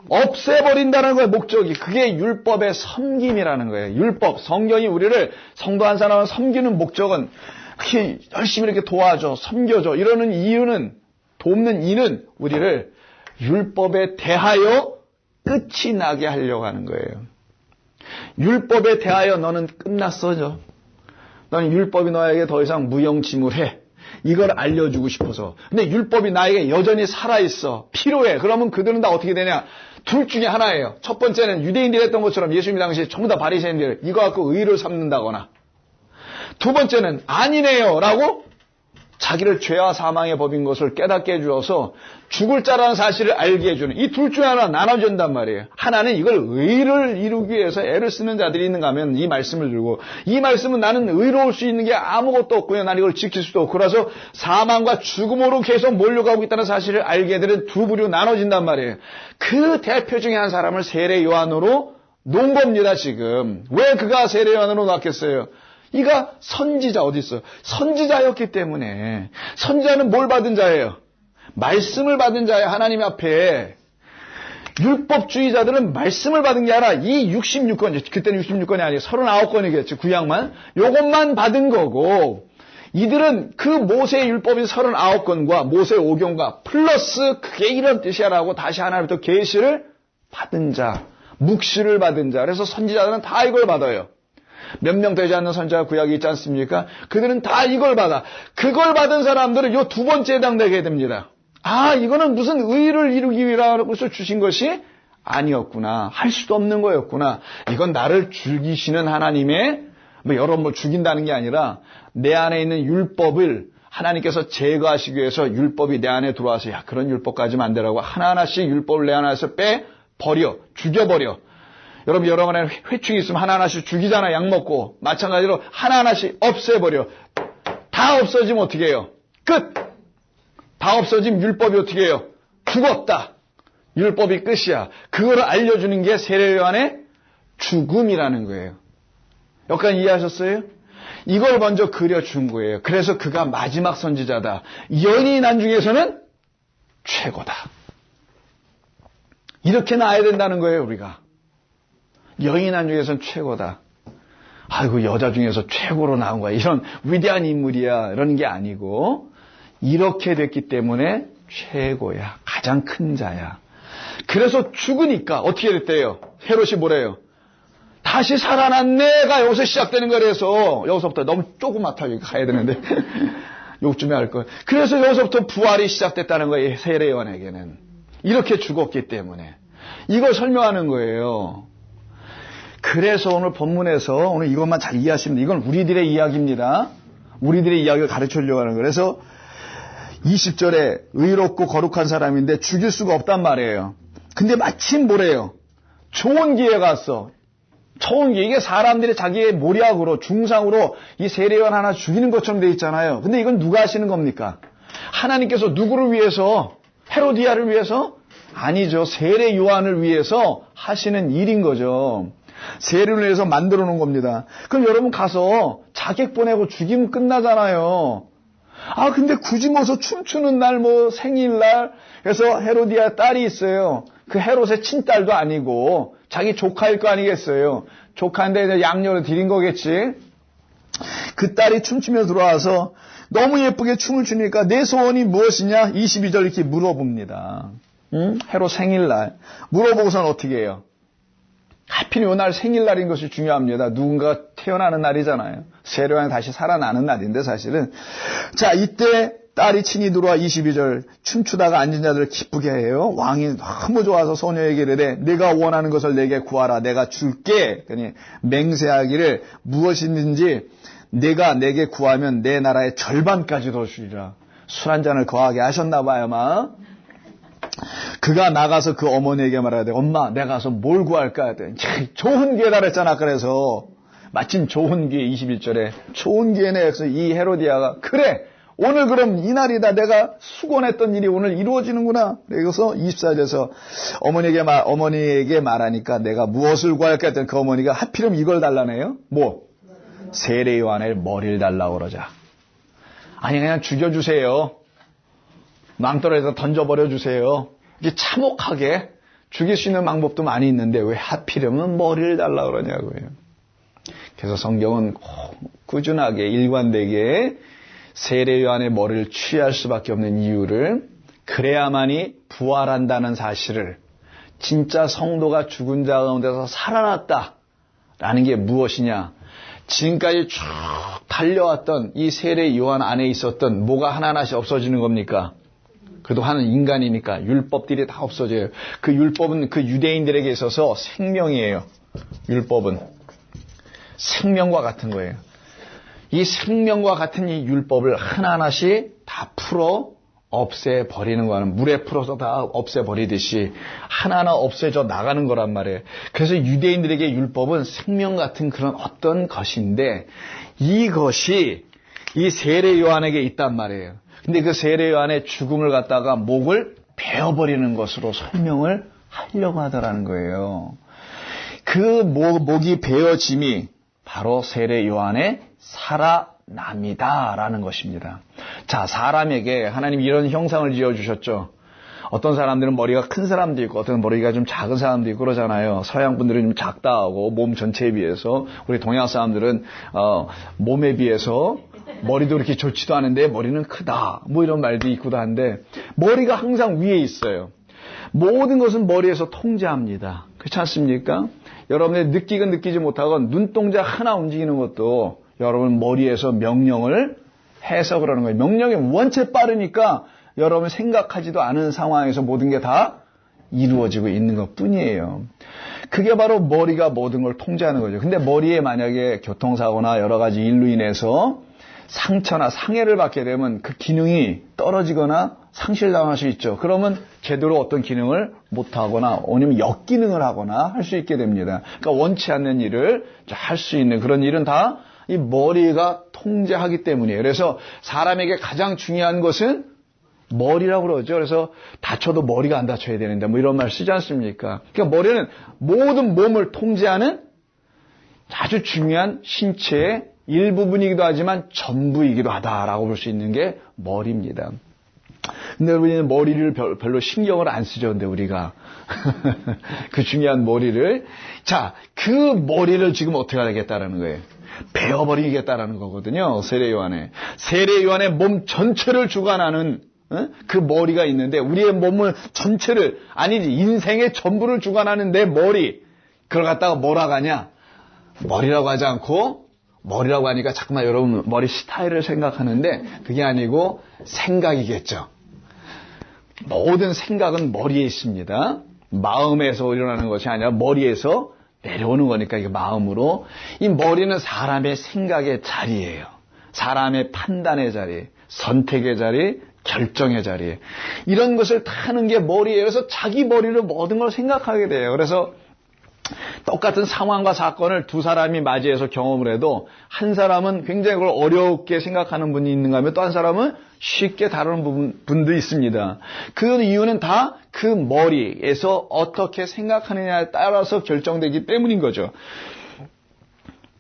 없애버린다는 거예요. 목적이. 그게 율법의 섬김이라는 거예요. 율법, 성경이 우리를, 성도 한 사람을 섬기는 목적은 그렇게 열심히 이렇게 도와줘, 섬겨줘 이러는 이유는, 돕는 이는 우리를 율법에 대하여 끝이 나게 하려고 하는 거예요. 율법에 대하여 너는 끝났어죠. 너는 율법이 너에게 더 이상 무용지물해. 이걸 알려주고 싶어서. 근데 율법이 나에게 여전히 살아있어. 필요해. 그러면 그들은 다 어떻게 되냐? 둘 중에 하나예요. 첫 번째는 유대인들이 했던 것처럼 예수님 당시에 전부 다 바리새인들 이거 갖고 의를 삼는다거나, 두 번째는 아니네요 라고 자기를 죄와 사망의 법인 것을 깨닫게 해주어서 죽을 자라는 사실을 알게 해주는, 이 둘 중에 하나 나눠준단 말이에요. 하나는 이걸 의를 이루기 위해서 애를 쓰는 자들이 있는가 하면 이 말씀을 들고, 이 말씀은 나는 의로울 수 있는 게 아무것도 없고요, 난 이걸 지킬 수도 없고, 그래서 사망과 죽음으로 계속 몰려가고 있다는 사실을 알게 되는 두 부류로 나눠진단 말이에요. 그 대표 중에 한 사람을 세례 요한으로 놓은 겁니다. 지금 왜 그가 세례 요한으로 놨겠어요? 이가 선지자 어디 있어요? 선지자였기 때문에. 선지자는 뭘 받은 자예요? 말씀을 받은 자예요. 하나님 앞에. 율법주의자들은 말씀을 받은 게 아니라 이 66권, 그때는 66권이 아니에요. 39권이겠죠. 구약만. 요것만 받은 거고, 이들은 그 모세의 율법인 39권과 모세 오경과 플러스 그게 이런 뜻이야라고 다시 하나님부터 계시를 받은 자, 묵시를 받은 자. 그래서 선지자들은 다 이걸 받아요. 몇 명 되지 않는 선지자 구약이 있지 않습니까? 그들은 다 이걸 받아. 그걸 받은 사람들은 요 두 번째에 해당되게 됩니다. 이거는 무슨 의를 이루기 위해서 주신 것이 아니었구나. 할 수도 없는 거였구나. 이건 나를 죽이시는 하나님의, 여러분 죽인다는 게 아니라 내 안에 있는 율법을 하나님께서 제거하시기 위해서 율법이 내 안에 들어와서 그런 율법까지는 안 되라고 하나하나씩 율법을 내 안에서 빼버려, 죽여버려. 여러분, 여러분의 회충이 있으면 하나하나씩 죽이잖아, 약 먹고. 마찬가지로 하나하나씩 없애버려. 다 없어지면 어떻게 해요? 끝! 다 없어지면 율법이 어떻게 해요? 죽었다. 율법이 끝이야. 그걸 알려주는 게 세례 요한의 죽음이라는 거예요. 여기까지 이해하셨어요? 이걸 먼저 그려준 거예요. 그래서 그가 마지막 선지자다. 연이 난 중에서는 최고다. 이렇게 나야 된다는 거예요, 우리가. 여인한 중에서는 최고다. 아이고, 여자 중에서 최고로 나온 거야. 이런 위대한 인물이야. 이런 게 아니고, 이렇게 됐기 때문에 최고야. 가장 큰 자야. 그래서 죽으니까 어떻게 됐대요? 헤롯이 뭐래요? 다시 살아났네가 여기서 시작되는 거라서, 여기서부터 너무 조그맣다. 여기 가야 되는데. 요즘에 할 거예요. 그래서 여기서부터 부활이 시작됐다는 거예요. 세례 요한에게는. 이렇게 죽었기 때문에. 이걸 설명하는 거예요. 그래서 오늘 본문에서 오늘 이것만 잘 이해하시면 돼요. 이건 우리들의 이야기입니다. 우리들의 이야기를 가르쳐 주려고 하는 거예요. 그래서 20절에 의롭고 거룩한 사람인데 죽일 수가 없단 말이에요. 근데 마침 뭐래요? 좋은 기회가 왔어. 좋은 기회. 이게 사람들이 자기의 모략으로 중상으로 이 세례요한 하나 죽이는 것처럼 돼 있잖아요. 근데 이건 누가 하시는 겁니까? 하나님께서 누구를 위해서? 헤로디아를 위해서? 아니죠. 세례요한을 위해서 하시는 일인 거죠. 세례를 위해서 만들어 놓은 겁니다. 그럼 여러분 가서 자객 보내고 죽이면 끝나잖아요. 아, 근데 굳이 뭐서 춤추는 날, 뭐 생일날, 그래서 헤로디아 딸이 있어요. 그 헤롯의 친딸도 아니고 자기 조카일 거 아니겠어요. 조카인데 이제 양녀로 드린 거겠지. 그 딸이 춤추며 들어와서 너무 예쁘게 춤을 추니까 내 소원이 무엇이냐? 22절 이렇게 물어봅니다. 헤롯 생일날. 물어보고서는 어떻게 해요? 하필 이 날 생일날인 것이 중요합니다. 누군가 태어나는 날이잖아요. 세례요한이 다시 살아나는 날인데 사실은. 자, 이때 딸이 친히 들어와 22절 춤추다가 앉은 자들을 기쁘게 해요. 왕이 너무 좋아서 소녀에게 이르되 내가 원하는 것을 내게 구하라. 내가 줄게. 그러니 맹세하기를 무엇이든지 내가 내게 구하면 내 나라의 절반까지도 주리라. 술 한 잔을 거하게 하셨나 봐요, 막. 그가 나가서 그 어머니에게 말해야 돼. 엄마, 내가 가서 뭘 구할까? 했더니 좋은 기회다 그랬잖아. 그래서 마침 좋은 기회 21절에 좋은 기회네. 그래서 이 헤로디아가 그래. 오늘 그럼 이날이다. 내가 수곤했던 일이 오늘 이루어지는구나. 그래서 24절에서 어머니에게 말하니까 내가 무엇을 구할까 했더니 그 어머니가 하필이면 이걸 달라네요. 뭐? 세례 요한의 머리를 달라고 그러자. 아니 그냥 죽여주세요. 낭떠러지에서 던져버려 주세요. 이게 참혹하게 죽일 수 있는 방법도 많이 있는데 왜 하필이면 머리를 달라고 그러냐고요. 그래서 성경은 꾸준하게 일관되게 세례 요한의 머리를 취할 수밖에 없는 이유를 그래야만이 부활한다는 사실을 진짜 성도가 죽은 자 가운데서 살아났다라는 게 무엇이냐. 지금까지 쭉 달려왔던 이 세례 요한 안에 있었던 뭐가 하나하나씩 없어지는 겁니까? 그래도 하는 인간이니까 율법들이 다 없어져요. 그 율법은 그 유대인들에게 있어서 생명이에요. 율법은 생명과 같은 거예요. 이 생명과 같은 이 율법을 하나하나씩 다 풀어 없애버리는 거는 물에 풀어서 다 없애버리듯이 하나하나 없애져 나가는 거란 말이에요. 그래서 유대인들에게 율법은 생명 같은 그런 어떤 것인데 이것이 이 세례 요한에게 있단 말이에요. 근데 그 세례 요한의 죽음을 갖다가 목을 베어버리는 것으로 설명을 하려고 하더라는 거예요. 그 목이 베어짐이 바로 세례 요한의 살아남이다라는 것입니다. 자, 사람에게 하나님 이런 형상을 지어주셨죠. 어떤 사람들은 머리가 큰 사람도 있고 어떤 머리가 좀 작은 사람도 있고 그러잖아요. 서양 분들은 좀 작다 하고 몸 전체에 비해서 우리 동양 사람들은 몸에 비해서 머리도 이렇게 좋지도 않은데 머리는 크다 뭐 이런 말도 있고도 한데 머리가 항상 위에 있어요. 모든 것은 머리에서 통제합니다. 그렇지 않습니까? 여러분이 느끼건 느끼지 못하건 눈동자 하나 움직이는 것도 여러분 머리에서 명령을 해서 그러는 거예요. 명령이 원체 빠르니까 여러분 생각하지도 않은 상황에서 모든 게 다 이루어지고 있는 것 뿐이에요. 그게 바로 머리가 모든 걸 통제하는 거죠. 근데 머리에 만약에 교통사고나 여러 가지 일로 인해서 상처나 상해를 받게 되면 그 기능이 떨어지거나 상실당할 수 있죠. 그러면 제대로 어떤 기능을 못하거나 아니면 역기능을 하거나 할 수 있게 됩니다. 그러니까 원치 않는 일을 할 수 있는 그런 일은 다 이 머리가 통제하기 때문이에요. 그래서 사람에게 가장 중요한 것은 머리라고 그러죠. 그래서 다쳐도 머리가 안 다쳐야 되는데 뭐 이런 말 쓰지 않습니까? 그러니까 머리는 모든 몸을 통제하는 아주 중요한 신체의 일부분이기도 하지만 전부이기도 하다라고 볼 수 있는 게 머리입니다. 근데 우리는 머리를 별로 신경을 안 쓰죠. 근데 우리가 그 중요한 머리를 자, 그 머리를 지금 어떻게 하겠다라는 거예요? 베어버리겠다라는 거거든요. 세례 요한의 몸 전체를 주관하는 그 머리가 있는데 우리의 몸을 전체를 아니지 인생의 전부를 주관하는 내 머리 그걸 갖다가 뭐라고 하냐? 머리라고 하지 않고 머리라고 하니까 자꾸만 여러분 머리 스타일을 생각하는데 그게 아니고 생각이겠죠. 모든 생각은 머리에 있습니다. 마음에서 일어나는 것이 아니라 머리에서 내려오는 거니까 이게 마음으로. 이 머리는 사람의 생각의 자리예요. 사람의 판단의 자리, 선택의 자리, 결정의 자리. 이런 것을 다 하는 게 머리예요. 그래서 자기 머리로 모든 걸 생각하게 돼요. 그래서 똑같은 상황과 사건을 두 사람이 맞이해서 경험을 해도 한 사람은 굉장히 그걸 어렵게 생각하는 분이 있는가 하면 또 한 사람은 쉽게 다루는 분도 있습니다. 그 이유는 다 그 머리에서 어떻게 생각하느냐에 따라서 결정되기 때문인 거죠.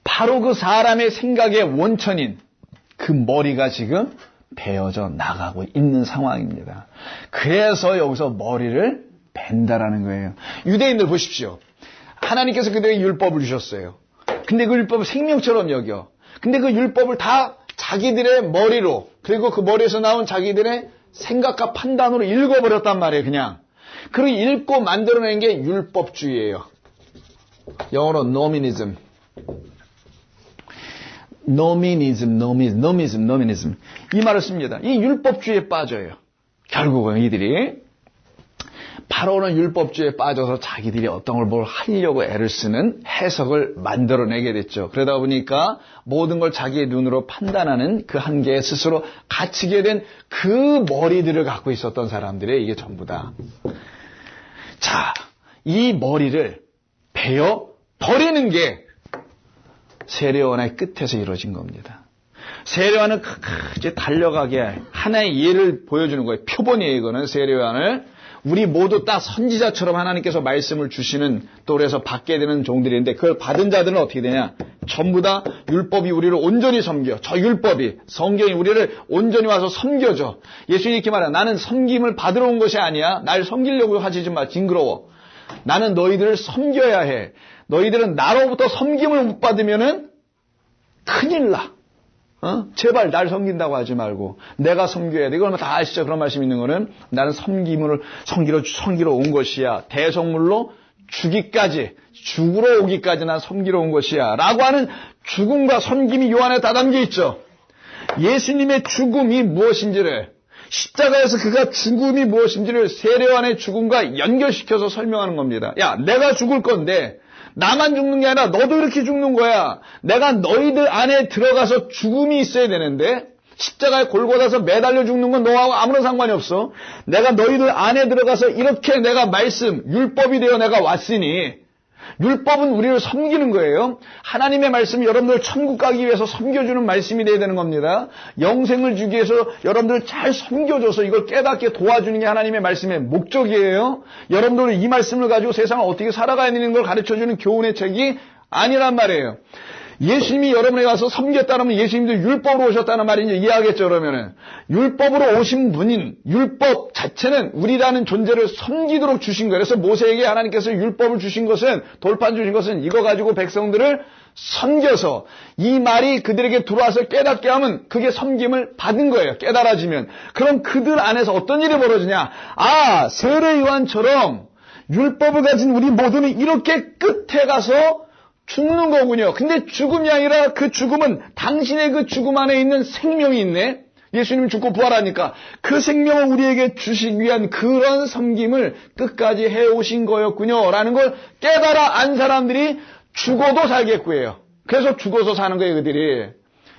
바로 그 사람의 생각의 원천인 그 머리가 지금 베어져 나가고 있는 상황입니다. 그래서 여기서 머리를 벤다라는 거예요. 유대인들 보십시오. 하나님께서 그들에게 율법을 주셨어요. 근데 그 율법을 생명처럼 여겨. 근데 그 율법을 다 자기들의 머리로, 그리고 그 머리에서 나온 자기들의 생각과 판단으로 읽어버렸단 말이에요, 그냥. 그리고 읽고 만들어낸 게 율법주의예요. 영어로 노미니즘. 노미니즘. 이 말을 씁니다. 이 율법주의에 빠져요. 결국은 이들이. 바로는 율법주의에 빠져서 자기들이 어떤 걸 뭘 하려고 애를 쓰는 해석을 만들어내게 됐죠. 그러다 보니까 모든 걸 자기의 눈으로 판단하는 그 한계에 스스로 갇히게 된 그 머리들을 갖고 있었던 사람들의 이게 전부다. 자, 이 머리를 베어 버리는 게 세례요한의 끝에서 이루어진 겁니다. 세례요한은 끝까지 달려가게 할 하나의 예를 보여주는 거예요. 표본이에요, 이거는 세례요한을. 우리 모두 딱 선지자처럼 하나님께서 말씀을 주시는 또 그래서 받게 되는 종들인데 그걸 받은 자들은 어떻게 되냐? 전부 다 율법이 우리를 온전히 섬겨. 저 율법이, 성경이 우리를 온전히 와서 섬겨줘. 예수님이 이렇게 말해요. 나는 섬김을 받으러 온 것이 아니야. 날 섬기려고 하지 마. 징그러워. 나는 너희들을 섬겨야 해. 너희들은 나로부터 섬김을 못 받으면은 큰일 나. 제발 날 섬긴다고 하지 말고 내가 섬겨야 돼. 이걸 다 아시죠? 그런 말씀 있는 거는 나는 섬기러 온 것이야. 대성물로 죽으러 오기까지 난 섬기러 온 것이야. 라고 하는 죽음과 섬김이 요한에 다 담겨 있죠. 예수님의 죽음이 무엇인지를, 십자가에서 그가 죽음이 무엇인지를 세례요한의 죽음과 연결시켜서 설명하는 겁니다. 야, 내가 죽을 건데 나만 죽는 게 아니라 너도 이렇게 죽는 거야. 내가 너희들 안에 들어가서 죽음이 있어야 되는데 십자가에 골고다서 매달려 죽는 건 너하고 아무런 상관이 없어. 내가 너희들 안에 들어가서 이렇게 내가 말씀, 율법이 되어 내가 왔으니 율법은 우리를 섬기는 거예요. 하나님의 말씀이 여러분들 천국 가기 위해서 섬겨주는 말씀이 되어야 되는 겁니다. 영생을 주기 위해서 여러분들 잘 섬겨줘서 이걸 깨닫게 도와주는 게 하나님의 말씀의 목적이에요. 여러분들은 이 말씀을 가지고 세상을 어떻게 살아가야 되는 걸 가르쳐주는 교훈의 책이 아니란 말이에요. 예수님이 여러분에게 와서 섬겼다면 예수님도 율법으로 오셨다는 말인지 이해하겠죠, 그러면은. 율법으로 오신 분인, 율법 자체는 우리라는 존재를 섬기도록 주신 거예요. 그래서 모세에게 하나님께서 율법을 주신 것은, 돌판 주신 것은 이거 가지고 백성들을 섬겨서 이 말이 그들에게 들어와서 깨닫게 하면 그게 섬김을 받은 거예요. 깨달아지면. 그럼 그들 안에서 어떤 일이 벌어지냐? 아, 세례 요한처럼 율법을 가진 우리 모두는 이렇게 끝에 가서 죽는 거군요. 근데 죽음이 아니라 그 죽음은 당신의 그 죽음 안에 있는 생명이 있네. 예수님이 죽고 부활하니까 그 생명을 우리에게 주시기 위한 그런 섬김을 끝까지 해오신 거였군요. 라는 걸 깨달아 안 사람들이 죽어도 살겠고요. 그래서 죽어서 사는 거예요, 그들이.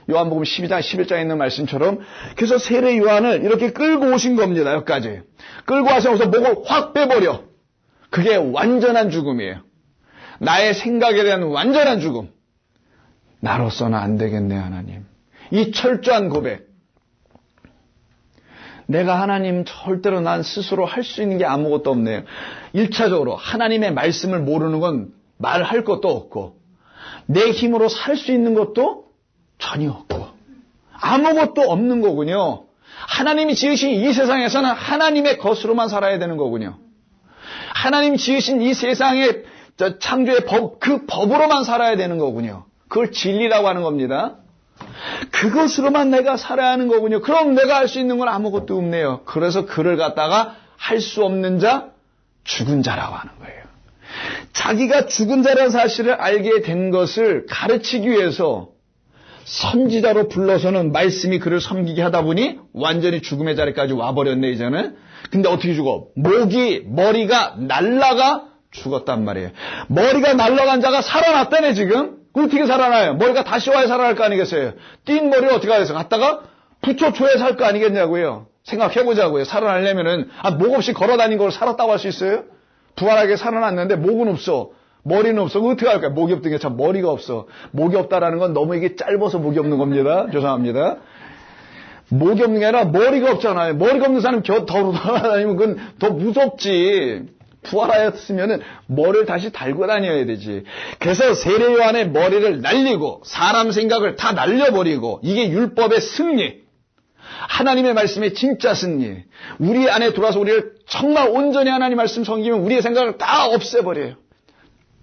요한복음 12장, 11장에 있는 말씀처럼. 그래서 세례 요한을 이렇게 끌고 오신 겁니다, 여기까지. 끌고 와서 여기서 목을 확 빼버려. 그게 완전한 죽음이에요. 나의 생각에 대한 완전한 죽음. 나로서는 안 되겠네, 하나님. 이 철저한 고백. 내가 하나님 절대로 난 스스로 할 수 있는 게 아무것도 없네요. 1차적으로 하나님의 말씀을 모르는 건 말할 것도 없고 내 힘으로 살 수 있는 것도 전혀 없고 아무것도 없는 거군요. 하나님이 지으신 이 세상에서는 하나님의 것으로만 살아야 되는 거군요. 하나님 지으신 이 세상의 창조의 법, 그 법으로만 살아야 되는 거군요. 그걸 진리라고 하는 겁니다. 그것으로만 내가 살아야 하는 거군요. 그럼 내가 할 수 있는 건 아무것도 없네요. 그래서 그를 갖다가 할 수 없는 자, 죽은 자라고 하는 거예요. 자기가 죽은 자라는 사실을 알게 된 것을 가르치기 위해서 선지자로 불러서는 말씀이 그를 섬기게 하다 보니 완전히 죽음의 자리까지 와버렸네, 이제는. 근데 어떻게 죽어? 머리가 날라가 죽었단 말이에요. 머리가 날라간 자가 살아났다네, 지금. 어떻게 살아나요? 머리가 다시 와야 살아날 거 아니겠어요? 띈 머리를 어떻게 하겠어요? 갖다가 붙여줘야 살 거 아니겠냐고요. 생각해보자고요. 살아나려면은, 목 없이 걸어다닌 걸 살았다고 할 수 있어요? 부활하게 살아났는데 목은 없어. 머리는 없어. 어떻게 할까요? 목이 없던 게 참 머리가 없어. 목이 없다라는 건 너무 이게 짧아서 목이 없는 겁니다. 죄송합니다. 목이 없는 게 아니라 머리가 없잖아요. 머리가 없는 사람이 돌아다니면 그건 더 무섭지. 부활하였으면은 머리를 다시 달고 다녀야 되지. 그래서 세례 요한의 머리를 날리고 사람 생각을 다 날려버리고 이게 율법의 승리. 하나님의 말씀의 진짜 승리. 우리 안에 들어와서 우리를 정말 온전히 하나님 말씀 섬기면 우리의 생각을 다 없애버려요.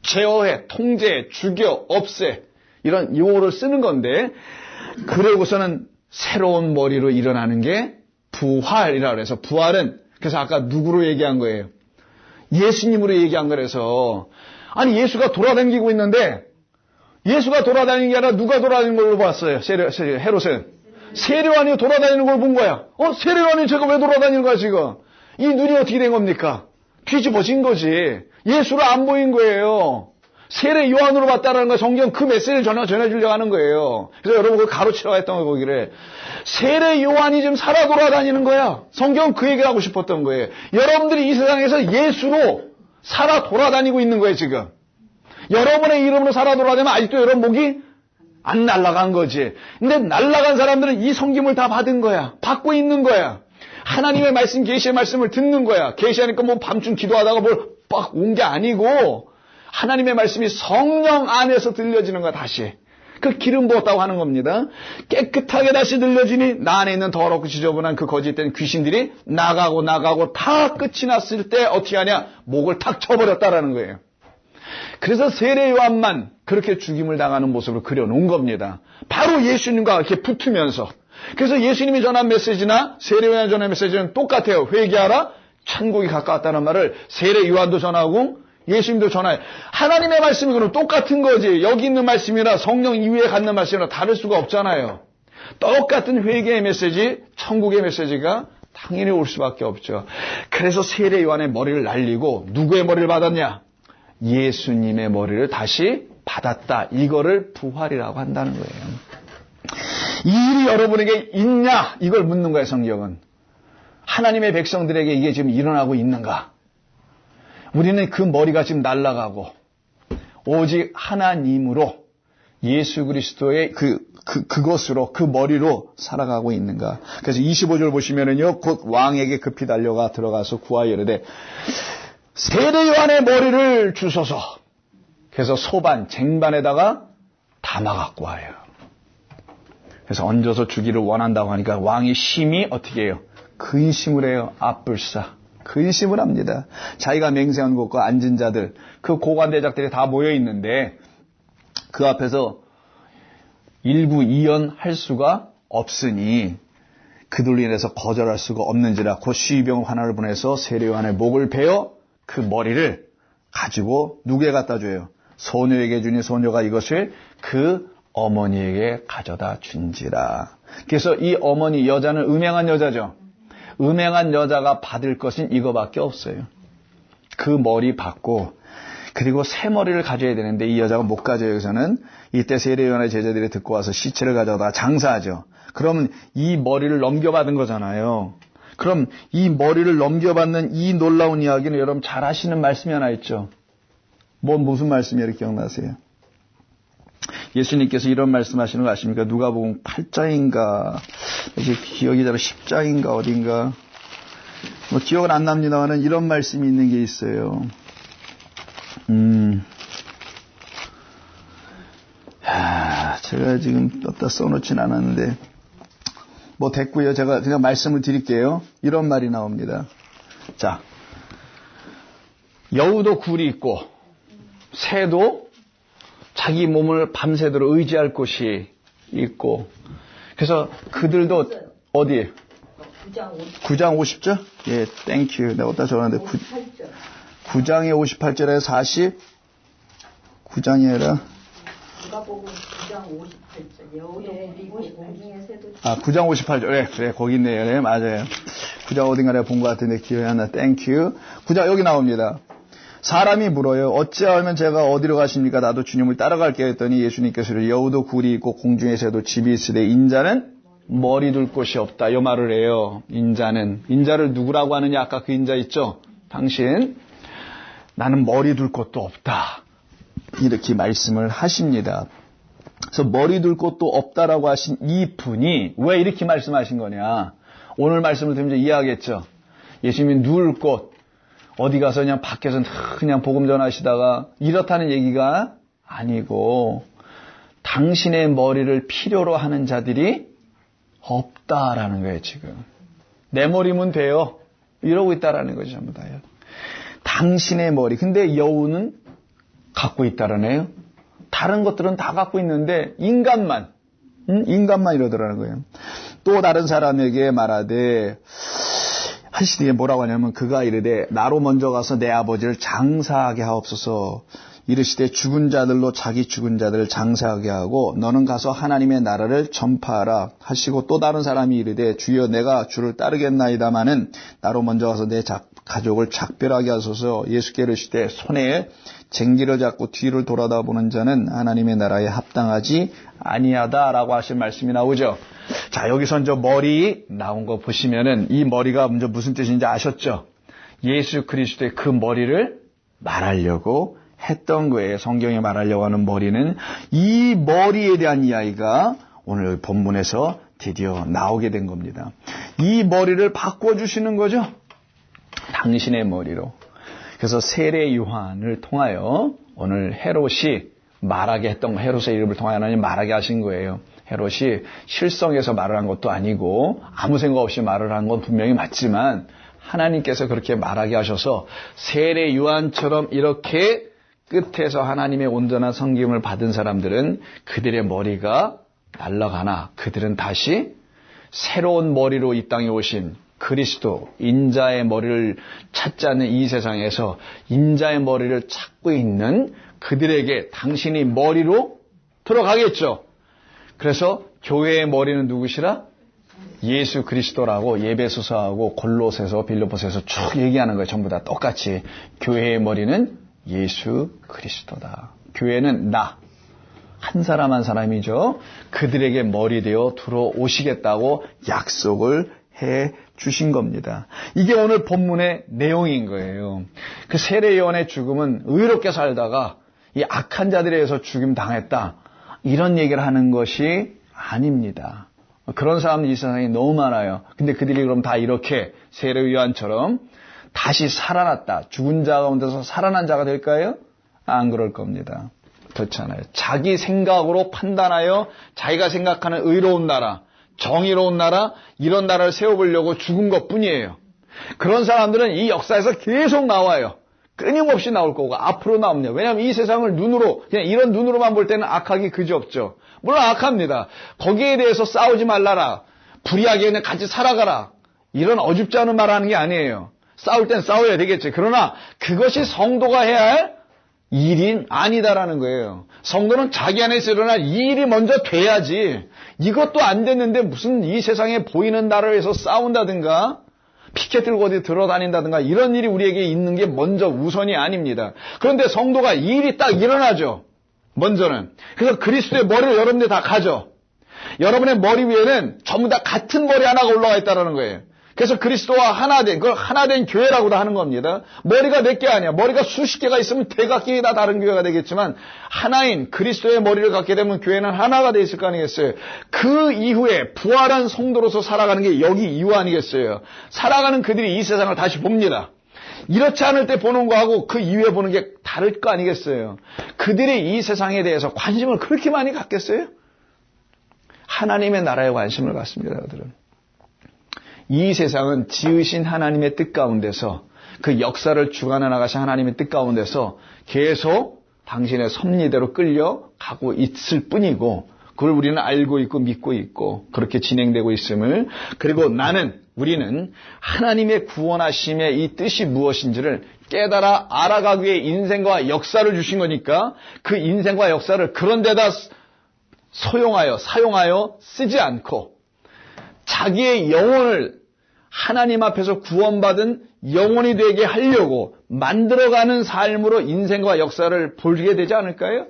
제어해, 통제, 죽여, 없애. 이런 용어를 쓰는 건데 그러고서는 새로운 머리로 일어나는 게 부활이라고 해서 부활은 그래서 아까 누구로 얘기한 거예요? 예수님으로 얘기한 거라서 아니 예수가 돌아다니고 있는데 예수가 돌아다니는 게 아니라 누가 돌아다니는 걸로 봤어요? 헤롯은. 세례요한이 돌아다니는 걸 본 거야. 세례요한이 제가 왜 돌아다니는 거야 지금? 이 눈이 어떻게 된 겁니까? 뒤집어진 거지. 예수를 안 보인 거예요. 세례 요한으로 봤다라는 거 성경 그 메시지를 전해주려고 하는 거예요. 그래서 여러분 그걸 가로치라고 했던 거기를. 세례 요한이 지금 살아 돌아다니는 거야. 성경은 그 얘기를 하고 싶었던 거예요. 여러분들이 이 세상에서 예수로 살아 돌아다니고 있는 거예요 지금. 여러분의 이름으로 살아 돌아다니면 아직도 여러분 목이 안 날아간 거지. 근데 날아간 사람들은 이 섬김을 다 받은 거야. 받고 있는 거야. 하나님의 말씀, 계시의 말씀을 듣는 거야. 계시하니까 뭐 밤중 기도하다가 뭘 빡 온 게 아니고 하나님의 말씀이 성령 안에서 들려지는 거야 다시. 그 기름 부었다고 하는 겁니다. 깨끗하게 다시 들려지니 나 안에 있는 더럽고 지저분한 그 거짓된 귀신들이 나가고 다 끝이 났을 때 어떻게 하냐? 목을 탁 쳐버렸다라는 거예요. 그래서 세례 요한만 그렇게 죽임을 당하는 모습을 그려놓은 겁니다. 바로 예수님과 이렇게 붙으면서. 그래서 예수님이 전한 메시지나 세례 요한이 전한 메시지는 똑같아요. 회개하라, 천국이 가까웠다는 말을 세례 요한도 전하고 예수님도 전하요. 하나님의 말씀이 그럼 똑같은 거지. 여기 있는 말씀이나 성령 이후에 갖는 말씀이나 다를 수가 없잖아요. 똑같은 회개의 메시지, 천국의 메시지가 당연히 올 수밖에 없죠. 그래서 세례 요한의 머리를 날리고 누구의 머리를 받았냐? 예수님의 머리를 다시 받았다. 이거를 부활이라고 한다는 거예요. 이 일이 여러분에게 있냐? 이걸 묻는 거예요, 성경은. 하나님의 백성들에게 이게 지금 일어나고 있는가? 우리는 그 머리가 지금 날아가고 오직 하나님으로 예수 그리스도의 그것으로 그 머리로 살아가고 있는가? 그래서 25절 보시면은요, 곧 왕에게 급히 달려가 들어가서 구하여 이르되 세례 요한의 머리를 주소서. 그래서 소반, 쟁반에다가 담아갖고 와요. 그래서 얹어서 주기를 원한다고 하니까 왕이 심히 어떻게 해요? 근심을 해요. 앞불사. 근심을 합니다. 자기가 맹세한 곳과 앉은 자들, 그 고관대작들이 다 모여 있는데 그 앞에서 일부 이연할 수가 없으니 그들로 인해서 거절할 수가 없는지라 곧 시병 하나를 보내서 세례 요한의 목을 베어 그 머리를 가지고 누구에 갖다 줘요? 소녀에게 주니 소녀가 이것을 그 어머니에게 가져다 준지라. 그래서 이 어머니 여자는 음행한 여자죠. 음행한 여자가 받을 것은 이거밖에 없어요. 그 머리 받고 그리고 새 머리를 가져야 되는데 이 여자가 못 가져요. 여기서는 이때 세례 요한의 제자들이 듣고 와서 시체를 가져다 장사하죠. 그러면 이 머리를 넘겨받은 거잖아요. 그럼 이 머리를 넘겨받는 이 놀라운 이야기는 여러분 잘 아시는 말씀이 하나 있죠. 무슨 말씀이에요? 기억나세요? 예수님께서 이런 말씀하시는 거 아십니까? 누가복음 8장인가 이제 기억이 잘 10장인가 어딘가 기억은 안 납니다만은 이런 말씀이 있는 게 있어요. 제가 지금 떴다 써놓진 않았는데 됐고요. 제가 그냥 말씀을 드릴게요. 이런 말이 나옵니다. 자, 여우도 굴이 있고 새도 자기 몸을 밤새도록 의지할 곳이 있고 그래서 그들도 어디? 9장 50절? 예, 땡큐. 내가 어디다 적었는데 9장에 58절에 40 9장이 아니라 누가복음 9장 58절 여우도 부리고 공중의 새도 9장 58절. 그래, 거기 있네요. 네, 맞아요. 9장 어딘가에 본 것 같은데 기억이 안 나. 땡큐. 9장 여기 나옵니다. 사람이 물어요. 어찌하면 제가 어디로 가십니까? 나도 주님을 따라갈게 했더니 예수님께서 여우도 굴이 있고 공중의 새도 집이 있으되 인자는 머리 둘 곳이 없다. 이 말을 해요. 인자를 누구라고 하느냐? 아까 그 인자 있죠? 당신. 나는 머리 둘 곳도 없다. 이렇게 말씀을 하십니다. 그래서 머리 둘 곳도 없다라고 하신 이 분이 왜 이렇게 말씀하신 거냐? 오늘 말씀을 들으면 이해하겠죠? 예수님이 누울 곳, 어디 가서 그냥 밖에서 그냥 복음 전하시다가 이렇다는 얘기가 아니고 당신의 머리를 필요로 하는 자들이 없다라는 거예요, 지금. 내 머리면 돼요. 이러고 있다라는 거죠, 전부 다요. 당신의 머리. 근데 여우는 갖고 있다라네요. 다른 것들은 다 갖고 있는데 인간만 이러더라는 거예요. 또 다른 사람에게 말하되 하시기에 뭐라고 하냐면 그가 이르되 나로 먼저 가서 내 아버지를 장사하게 하옵소서. 이르시되 죽은 자들로 자기 죽은 자들을 장사하게 하고 너는 가서 하나님의 나라를 전파하라 하시고 또 다른 사람이 이르되 주여 내가 주를 따르겠나이다마는 나로 먼저 가서 내 가족을 작별하게 하소서. 예수께 이르시되 손에 쟁기를 잡고 뒤를 돌아다 보는 자는 하나님의 나라에 합당하지 아니하다라고 하신 말씀이 나오죠. 자, 여기서 이제 머리 나온 거 보시면은 이 머리가 먼저 무슨 뜻인지 아셨죠? 예수 그리스도의 그 머리를 말하려고 했던 거예요. 성경에 말하려고 하는 머리는 이 머리에 대한 이야기가 오늘 본문에서 드디어 나오게 된 겁니다. 이 머리를 바꿔주시는 거죠. 당신의 머리로. 그래서 세례 요한을 통하여 오늘 헤롯이 말하게 했던 헤롯의 이름을 통하여 하나님 말하게 하신 거예요. 헤롯이 실성해서 말을 한 것도 아니고 아무 생각 없이 말을 한 건 분명히 맞지만 하나님께서 그렇게 말하게 하셔서 세례 요한처럼 이렇게 끝에서 하나님의 온전한 섬김을 받은 사람들은 그들의 머리가 날아가나 그들은 다시 새로운 머리로 이 땅에 오신 그리스도, 인자의 머리를 찾지 않는 이 세상에서 인자의 머리를 찾고 있는 그들에게 당신이 머리로 들어가겠죠. 그래서 교회의 머리는 누구시라? 예수 그리스도라고 예배소서하고 골로새서 빌립보서에서 쭉 얘기하는 거예요. 전부 다 똑같이. 교회의 머리는 예수 그리스도다. 교회는 나. 한 사람 한 사람이죠. 그들에게 머리 되어 들어오시겠다고 약속을 해 주신 겁니다. 이게 오늘 본문의 내용인 거예요. 그 세례 요한의 죽음은 의롭게 살다가 이 악한 자들에 의해서 죽임 당했다. 이런 얘기를 하는 것이 아닙니다. 그런 사람들이 이 세상에 너무 많아요. 근데 그들이 그럼 다 이렇게 세례 요한처럼 다시 살아났다. 죽은 자 가운데서 살아난 자가 될까요? 안 그럴 겁니다. 그렇잖아요. 자기 생각으로 판단하여 자기가 생각하는 의로운 나라, 정의로운 나라, 이런 나라를 세워보려고 죽은 것뿐이에요. 그런 사람들은 이 역사에서 계속 나와요. 끊임없이 나올 거고 앞으로 나옵니다. 왜냐하면 이 세상을 눈으로 그냥 이런 눈으로만 볼 때는 악하기 그지없죠. 물론 악합니다. 거기에 대해서 싸우지 말라라. 불의하게 그냥 같이 살아가라. 이런 어줍지 않은 말 하는 게 아니에요. 싸울 땐 싸워야 되겠지. 그러나 그것이 성도가 해야 할 일이 아니다라는 거예요. 성도는 자기 안에서 일어날 이 일이 먼저 돼야지. 이것도 안 됐는데 무슨 이 세상에 보이는 나라를 위해서 싸운다든가 피켓 들고 어디 들어다닌다든가 이런 일이 우리에게 있는 게 먼저 우선이 아닙니다. 그런데 성도가 이 일이 딱 일어나죠. 먼저는. 그래서 그리스도의 머리를 여러분들 다 가져. 여러분의 머리 위에는 전부 다 같은 머리 하나가 올라와 있다는 거예요. 그래서 그리스도와 하나된, 그걸 하나된 교회라고도 하는 겁니다. 머리가 몇 개 아니야. 머리가 수십 개가 있으면 대각기 다 다른 교회가 되겠지만 하나인 그리스도의 머리를 갖게 되면 교회는 하나가 돼 있을 거 아니겠어요. 그 이후에 부활한 성도로서 살아가는 게 여기 이유 아니겠어요. 살아가는 그들이 이 세상을 다시 봅니다. 이렇지 않을 때 보는 거하고 그 이후에 보는 게 다를 거 아니겠어요. 그들이 이 세상에 대해서 관심을 그렇게 많이 갖겠어요? 하나님의 나라에 관심을 갖습니다. 그들은. 이 세상은 지으신 하나님의 뜻 가운데서 그 역사를 주관해 나가신 하나님의 뜻 가운데서 계속 당신의 섭리대로 끌려가고 있을 뿐이고 그걸 우리는 알고 있고 믿고 있고 그렇게 진행되고 있음을 그리고 나는 우리는 하나님의 구원하심의 이 뜻이 무엇인지를 깨달아 알아가기 위해 인생과 역사를 주신 거니까 그 인생과 역사를 그런 데다 사용하여 쓰지 않고 자기의 영혼을 하나님 앞에서 구원받은 영혼이 되게 하려고 만들어가는 삶으로 인생과 역사를 보게 되지 않을까요?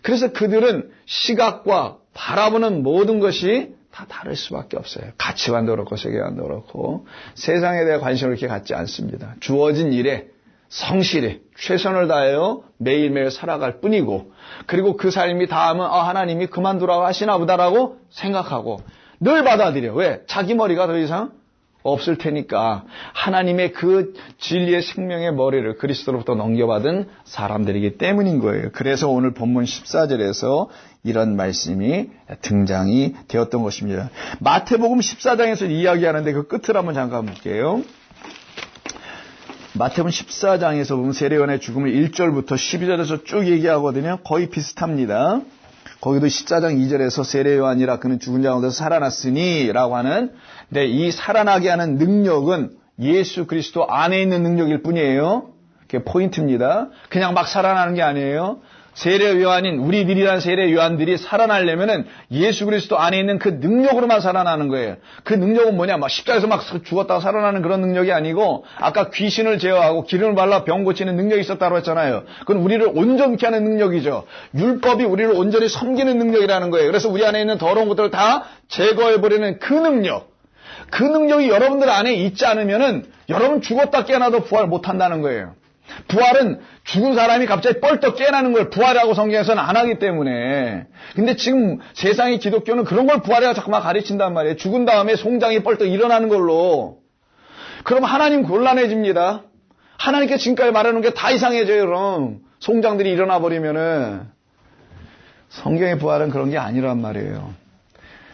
그래서 그들은 시각과 바라보는 모든 것이 다 다를 수밖에 없어요. 가치관도 그렇고 세계관도 그렇고 세상에 대해 관심을 이렇게 갖지 않습니다. 주어진 일에 성실히 최선을 다하여 매일매일 살아갈 뿐이고 그리고 그 삶이 닿으면 하나님이 그만두라고 하시나 보다라고 생각하고 늘 받아들여. 왜? 자기 머리가 더 이상 없을 테니까 하나님의 그 진리의 생명의 머리를 그리스도로부터 넘겨받은 사람들이기 때문인 거예요. 그래서 오늘 본문 14절에서 이런 말씀이 등장이 되었던 것입니다. 마태복음 14장에서 이야기하는데 그 끝을 한번 잠깐 볼게요. 마태복음 14장에서 보면 세례요한의 죽음을 1절부터 12절에서 쭉 얘기하거든요. 거의 비슷합니다. 거기도 14장 2절에서 세례요한이라 그는 죽은 자 가운데서 살아났으니 라고 하는 근데 이 살아나게 하는 능력은 예수 그리스도 안에 있는 능력일 뿐이에요. 그게 포인트입니다. 그냥 막 살아나는 게 아니에요. 세례요한인 우리들이란 세례요한들이 살아나려면은 예수 그리스도 안에 있는 그 능력으로만 살아나는 거예요. 그 능력은 뭐냐? 막 십자가에서 막 죽었다가 살아나는 그런 능력이 아니고 아까 귀신을 제어하고 기름을 발라 병 고치는 능력이 있었다고 했잖아요. 그건 우리를 온전케 하는 능력이죠. 율법이 우리를 온전히 섬기는 능력이라는 거예요. 그래서 우리 안에 있는 더러운 것들을 다 제거해버리는 그 능력. 그 능력이 여러분들 안에 있지 않으면은 여러분 죽었다 깨어나도 부활 못한다는 거예요. 부활은 죽은 사람이 갑자기 뻘떡 깨어나는 걸 부활이라고 성경에서는 안 하기 때문에. 근데 지금 세상의 기독교는 그런 걸 부활이라고 자꾸만 가르친단 말이에요. 죽은 다음에 송장이 뻘떡 일어나는 걸로. 그럼 하나님 곤란해집니다. 하나님께 지금까지 말하는 게 다 이상해져요. 그럼 송장들이 일어나 버리면은. 성경의 부활은 그런 게 아니란 말이에요.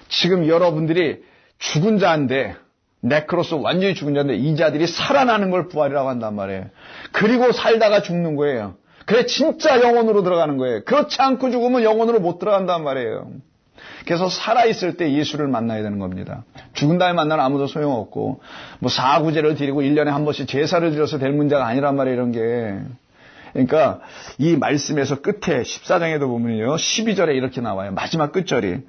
지금 여러분들이 죽은 자인데 네크로스 완전히 죽은 자인데 이 자들이 살아나는 걸 부활이라고 한단 말이에요. 그리고 살다가 죽는 거예요. 그래 진짜 영혼으로 들어가는 거예요. 그렇지 않고 죽으면 영혼으로 못 들어간단 말이에요. 그래서 살아있을 때 예수를 만나야 되는 겁니다. 죽은 다음에 만나면 아무도 소용없고 뭐 사구제를 드리고 1년에 한 번씩 제사를 드려서 될 문제가 아니란 말이에요. 이런 게. 그러니까 이 말씀에서 끝에 14장에도 보면요. 12절에 이렇게 나와요. 마지막 끝절이.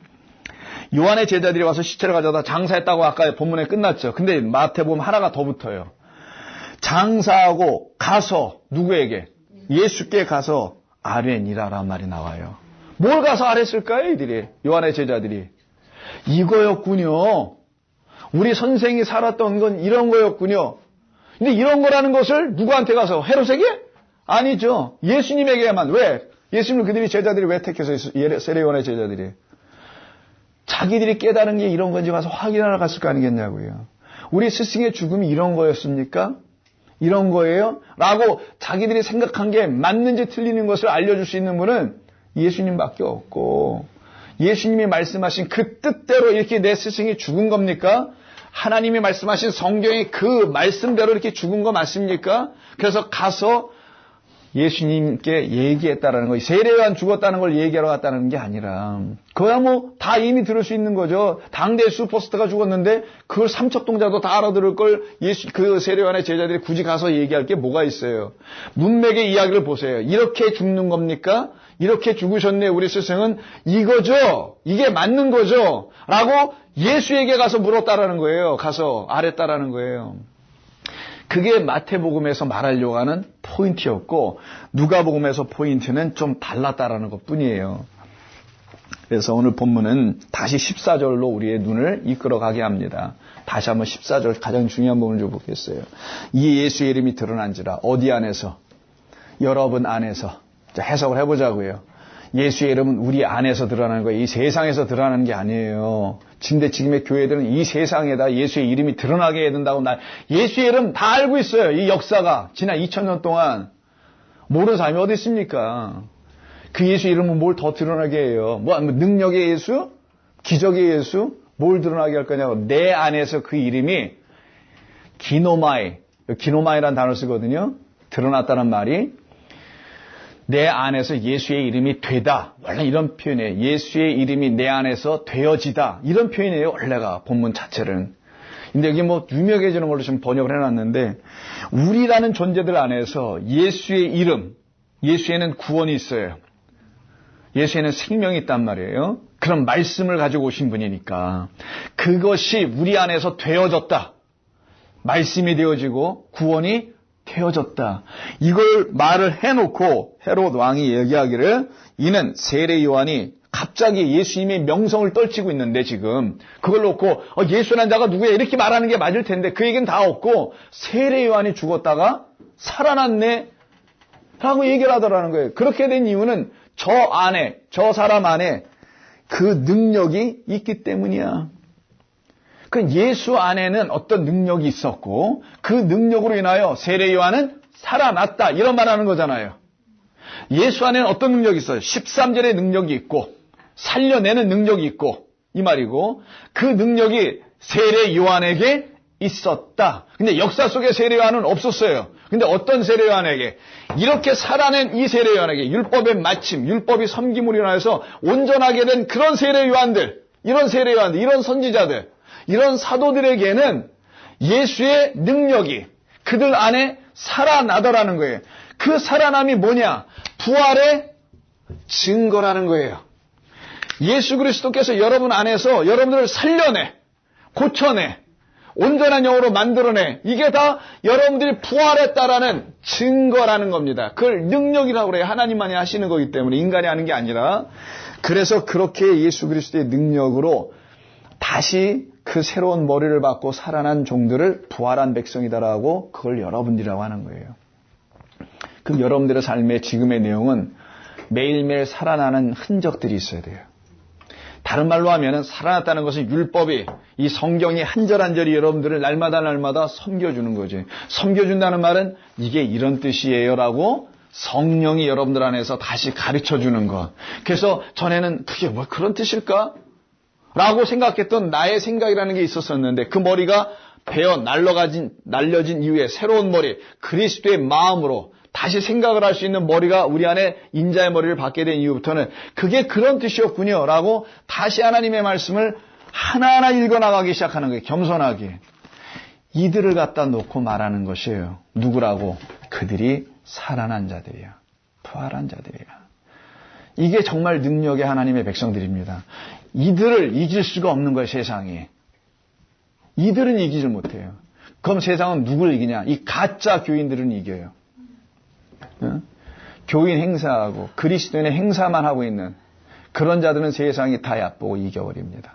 요한의 제자들이 와서 시체를 가져다 장사했다고 아까 본문에 끝났죠. 근데 마태복음 하나가 더 붙어요. 장사하고 가서 누구에게? 예수께 가서 아뢰니라란 말이 나와요. 뭘 가서 아뢰었을까요? 이들이 요한의 제자들이. 이거였군요. 우리 선생이 살았던 건 이런 거였군요. 근데 이런 거라는 것을 누구한테 가서? 헤롯에게? 아니죠. 예수님에게만. 왜? 예수님을 그들이 제자들이 왜 택해서 세례요한의 제자들이. 자기들이 깨달은 게 이런 건지 가서 확인하러 갔을 거 아니겠냐고요. 우리 스승의 죽음이 이런 거였습니까? 이런 거예요? 라고 자기들이 생각한 게 맞는지 틀리는 것을 알려줄 수 있는 분은 예수님밖에 없고 예수님이 말씀하신 그 뜻대로 이렇게 내 스승이 죽은 겁니까? 하나님이 말씀하신 성경의 그 말씀대로 이렇게 죽은 거 맞습니까? 그래서 가서 예수님께 얘기했다라는 거, 세례요한 죽었다는 걸 얘기하러 갔다는 게 아니라, 그거야 뭐 다 이미 들을 수 있는 거죠. 당대 슈퍼스타가 죽었는데 그걸 삼척동자도 다 알아들을 걸 그 세례요한의 제자들이 굳이 가서 얘기할 게 뭐가 있어요. 문맥의 이야기를 보세요. 이렇게 죽는 겁니까? 이렇게 죽으셨네 우리 스승은 이거죠. 이게 맞는 거죠. 라고 예수에게 가서 물었다라는 거예요. 가서 아랬다라는 거예요. 그게 마태복음에서 말하려고 하는 포인트였고 누가복음에서 포인트는 좀 달랐다라는 것뿐이에요. 그래서 오늘 본문은 다시 14절로 우리의 눈을 이끌어가게 합니다. 다시 한번 14절 가장 중요한 부분을 좀 보겠어요. 이 예수의 이름이 드러난지라. 어디 안에서? 여러분 안에서. 자, 해석을 해보자고요. 예수의 이름은 우리 안에서 드러나는 거예요. 이 세상에서 드러나는 게 아니에요. 근데 지금의 교회들은 이 세상에다 예수의 이름이 드러나게 해야 된다고 예수의 이름 다 알고 있어요. 이 역사가 지난 2000년 동안 모르는 사람이 어디 있습니까? 그 예수 이름은 뭘 더 드러나게 해요? 뭐 능력의 예수? 기적의 예수? 뭘 드러나게 할 거냐고. 내 안에서 그 이름이 기노마이라는 단어를 쓰거든요. 드러났다는 말이 내 안에서 예수의 이름이 되다. 원래 이런 표현이에요. 예수의 이름이 내 안에서 되어지다. 이런 표현이에요. 원래가 본문 자체는. 근데 여기 뭐 유명해지는 걸로 지금 번역을 해놨는데 우리라는 존재들 안에서 예수의 이름, 예수에는 구원이 있어요. 예수에는 생명이 있단 말이에요. 그런 말씀을 가지고 오신 분이니까 그것이 우리 안에서 되어졌다. 말씀이 되어지고 구원이 되어졌다. 이걸 말을 해놓고 헤롯 왕이 얘기하기를 이는 세례 요한이 갑자기 예수님의 명성을 떨치고 있는데 지금 그걸 놓고 예수라는 자가 누구야 이렇게 말하는 게 맞을 텐데 그 얘기는 다 없고 세례 요한이 죽었다가 살아났네 라고 얘기를 하더라는 거예요. 그렇게 된 이유는 저 사람 안에 그 능력이 있기 때문이야. 그 예수 안에는 어떤 능력이 있었고 그 능력으로 인하여 세례 요한은 살아났다 이런 말하는 거잖아요. 예수 안에는 어떤 능력이 있어요? 13절의 능력이 있고 살려내는 능력이 있고 이 말이고 그 능력이 세례 요한에게 있었다. 근데 역사 속에 세례 요한은 없었어요. 근데 어떤 세례 요한에게? 이렇게 살아낸 이 세례 요한에게 율법의 마침, 율법이 섬김으로 인하여서 온전하게 된 그런 세례 요한들, 이런 세례 요한들, 이런 선지자들, 이런 사도들에게는 예수의 능력이 그들 안에 살아나더라는 거예요. 그 살아남이 뭐냐? 부활의 증거라는 거예요. 예수 그리스도께서 여러분 안에서 여러분들을 살려내, 고쳐내, 온전한 영으로 만들어내. 이게 다 여러분들이 부활했다라는 증거라는 겁니다. 그걸 능력이라고 그래요. 하나님만이 하시는 거기 때문에 인간이 하는 게 아니라. 그래서 그렇게 예수 그리스도의 능력으로 다시 그 새로운 머리를 받고 살아난 종들을 부활한 백성이다라고 그걸 여러분들이라고 하는 거예요. 그 여러분들의 삶의 지금의 내용은 매일매일 살아나는 흔적들이 있어야 돼요. 다른 말로 하면 살아났다는 것은 율법이 이 성경이 한 절 한 절이 여러분들을 날마다 섬겨주는 거지. 섬겨준다는 말은 이게 이런 뜻이에요라고 성령이 여러분들 안에서 다시 가르쳐주는 것. 그래서 전에는 그게 뭐 그런 뜻일까? 라고 생각했던 나의 생각이라는 게 있었었는데 그 머리가 베어 날려진 이후에 새로운 머리, 그리스도의 마음으로 다시 생각을 할 수 있는 머리가 우리 안에 인자의 머리를 받게 된 이후부터는 그게 그런 뜻이었군요 라고 다시 하나님의 말씀을 하나하나 읽어나가기 시작하는 거예요. 겸손하게. 이들을 갖다 놓고 말하는 것이에요. 누구라고? 그들이 살아난 자들이야. 부활한 자들이야. 이게 정말 능력의 하나님의 백성들입니다. 이들을 이길 수가 없는 거예요. 세상이. 이들은 이기질 못해요. 그럼 세상은 누굴 이기냐? 이 가짜 교인들은 이겨요. 교인 행사하고 그리스도인의 행사만 하고 있는 그런 자들은 세상이 다 얕보고 이겨버립니다.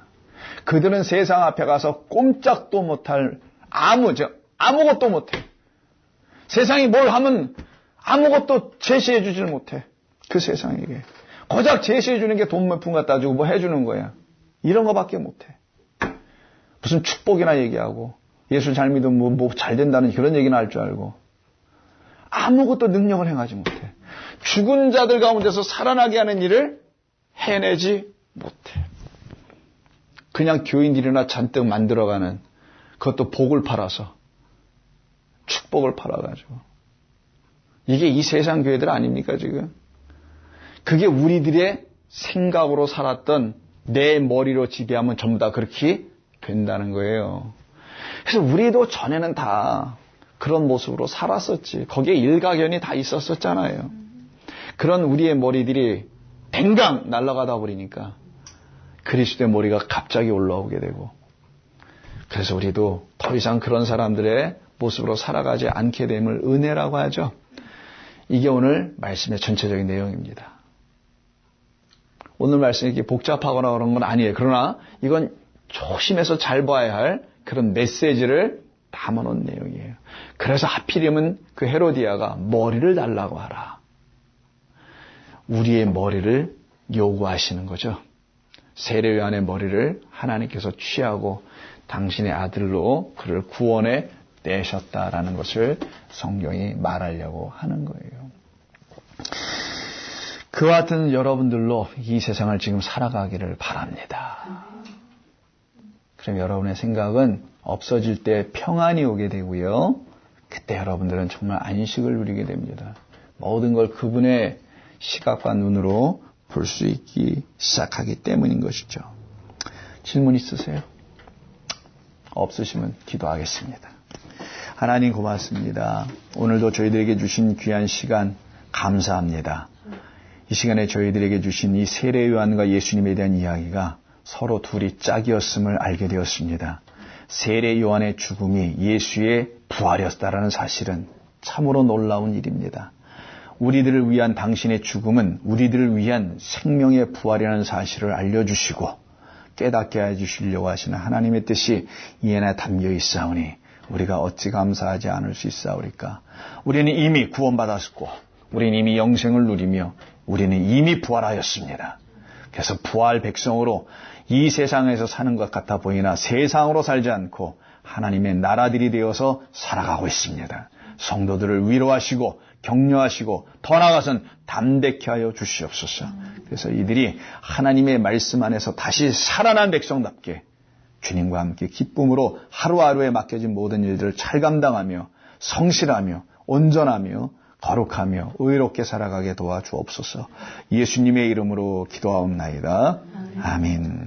그들은 세상 앞에 가서 꼼짝도 못할 아무것도 못해. 세상이 뭘 하면 아무것도 제시해 주질 못해. 그 세상에게. 고작 제시해 주는 게 돈 몇 푼 갖다 주고 뭐 해주는 거야. 이런 거밖에 못해. 무슨 축복이나 얘기하고 예수 잘 믿으면 뭐 잘 된다는 그런 얘기나 할 줄 알고 아무것도 능력을 행하지 못해. 죽은 자들 가운데서 살아나게 하는 일을 해내지 못해. 그냥 교인들이나 잔뜩 만들어가는 그것도 복을 팔아서 축복을 팔아가지고 이게 이 세상 교회들 아닙니까 지금? 그게 우리들의 생각으로 살았던 내 머리로 지배하면 전부 다 그렇게 된다는 거예요. 그래서 우리도 전에는 다 그런 모습으로 살았었지. 거기에 일가견이 다 있었었잖아요. 그런 우리의 머리들이 댕강 날아가다 버리니까 그리스도의 머리가 갑자기 올라오게 되고 그래서 우리도 더 이상 그런 사람들의 모습으로 살아가지 않게 됨을 은혜라고 하죠. 이게 오늘 말씀의 전체적인 내용입니다. 오늘 말씀이 이렇게 복잡하거나 그런 건 아니에요. 그러나 이건 조심해서 잘 봐야 할 그런 메시지를 담아놓은 내용이에요. 그래서 하필이면 그 헤로디아가 머리를 달라고 하라. 우리의 머리를 요구하시는 거죠. 세례 요한의 머리를 하나님께서 취하고 당신의 아들로 그를 구원해 내셨다라는 것을 성경이 말하려고 하는 거예요. 그와 같은 여러분들로 이 세상을 지금 살아가기를 바랍니다. 그럼 여러분의 생각은 없어질 때 평안이 오게 되고요. 그때 여러분들은 정말 안식을 누리게 됩니다. 모든 걸 그분의 시각과 눈으로 볼 수 있기 시작하기 때문인 것이죠. 질문 있으세요? 없으시면 기도하겠습니다. 하나님 고맙습니다. 오늘도 저희들에게 주신 귀한 시간 감사합니다. 이 시간에 저희들에게 주신 이 세례 요한과 예수님에 대한 이야기가 서로 둘이 짝이었음을 알게 되었습니다. 세례 요한의 죽음이 예수의 부활이었다라는 사실은 참으로 놀라운 일입니다. 우리들을 위한 당신의 죽음은 우리들을 위한 생명의 부활이라는 사실을 알려주시고 깨닫게 해주시려고 하시는 하나님의 뜻이 이 안에 담겨 있사오니 우리가 어찌 감사하지 않을 수 있사오리까. 우리는 이미 구원받았고 우리는 이미 영생을 누리며 우리는 이미 부활하였습니다. 그래서 부활 백성으로 이 세상에서 사는 것 같아 보이나 세상으로 살지 않고 하나님의 나라들이 되어서 살아가고 있습니다. 성도들을 위로하시고 격려하시고 더 나아가선 담대케 하여 주시옵소서. 그래서 이들이 하나님의 말씀 안에서 다시 살아난 백성답게 주님과 함께 기쁨으로 하루하루에 맡겨진 모든 일들을 잘 감당하며 성실하며 온전하며 거룩하며 의롭게 살아가게 도와주옵소서. 예수님의 이름으로 기도하옵나이다. 아멘.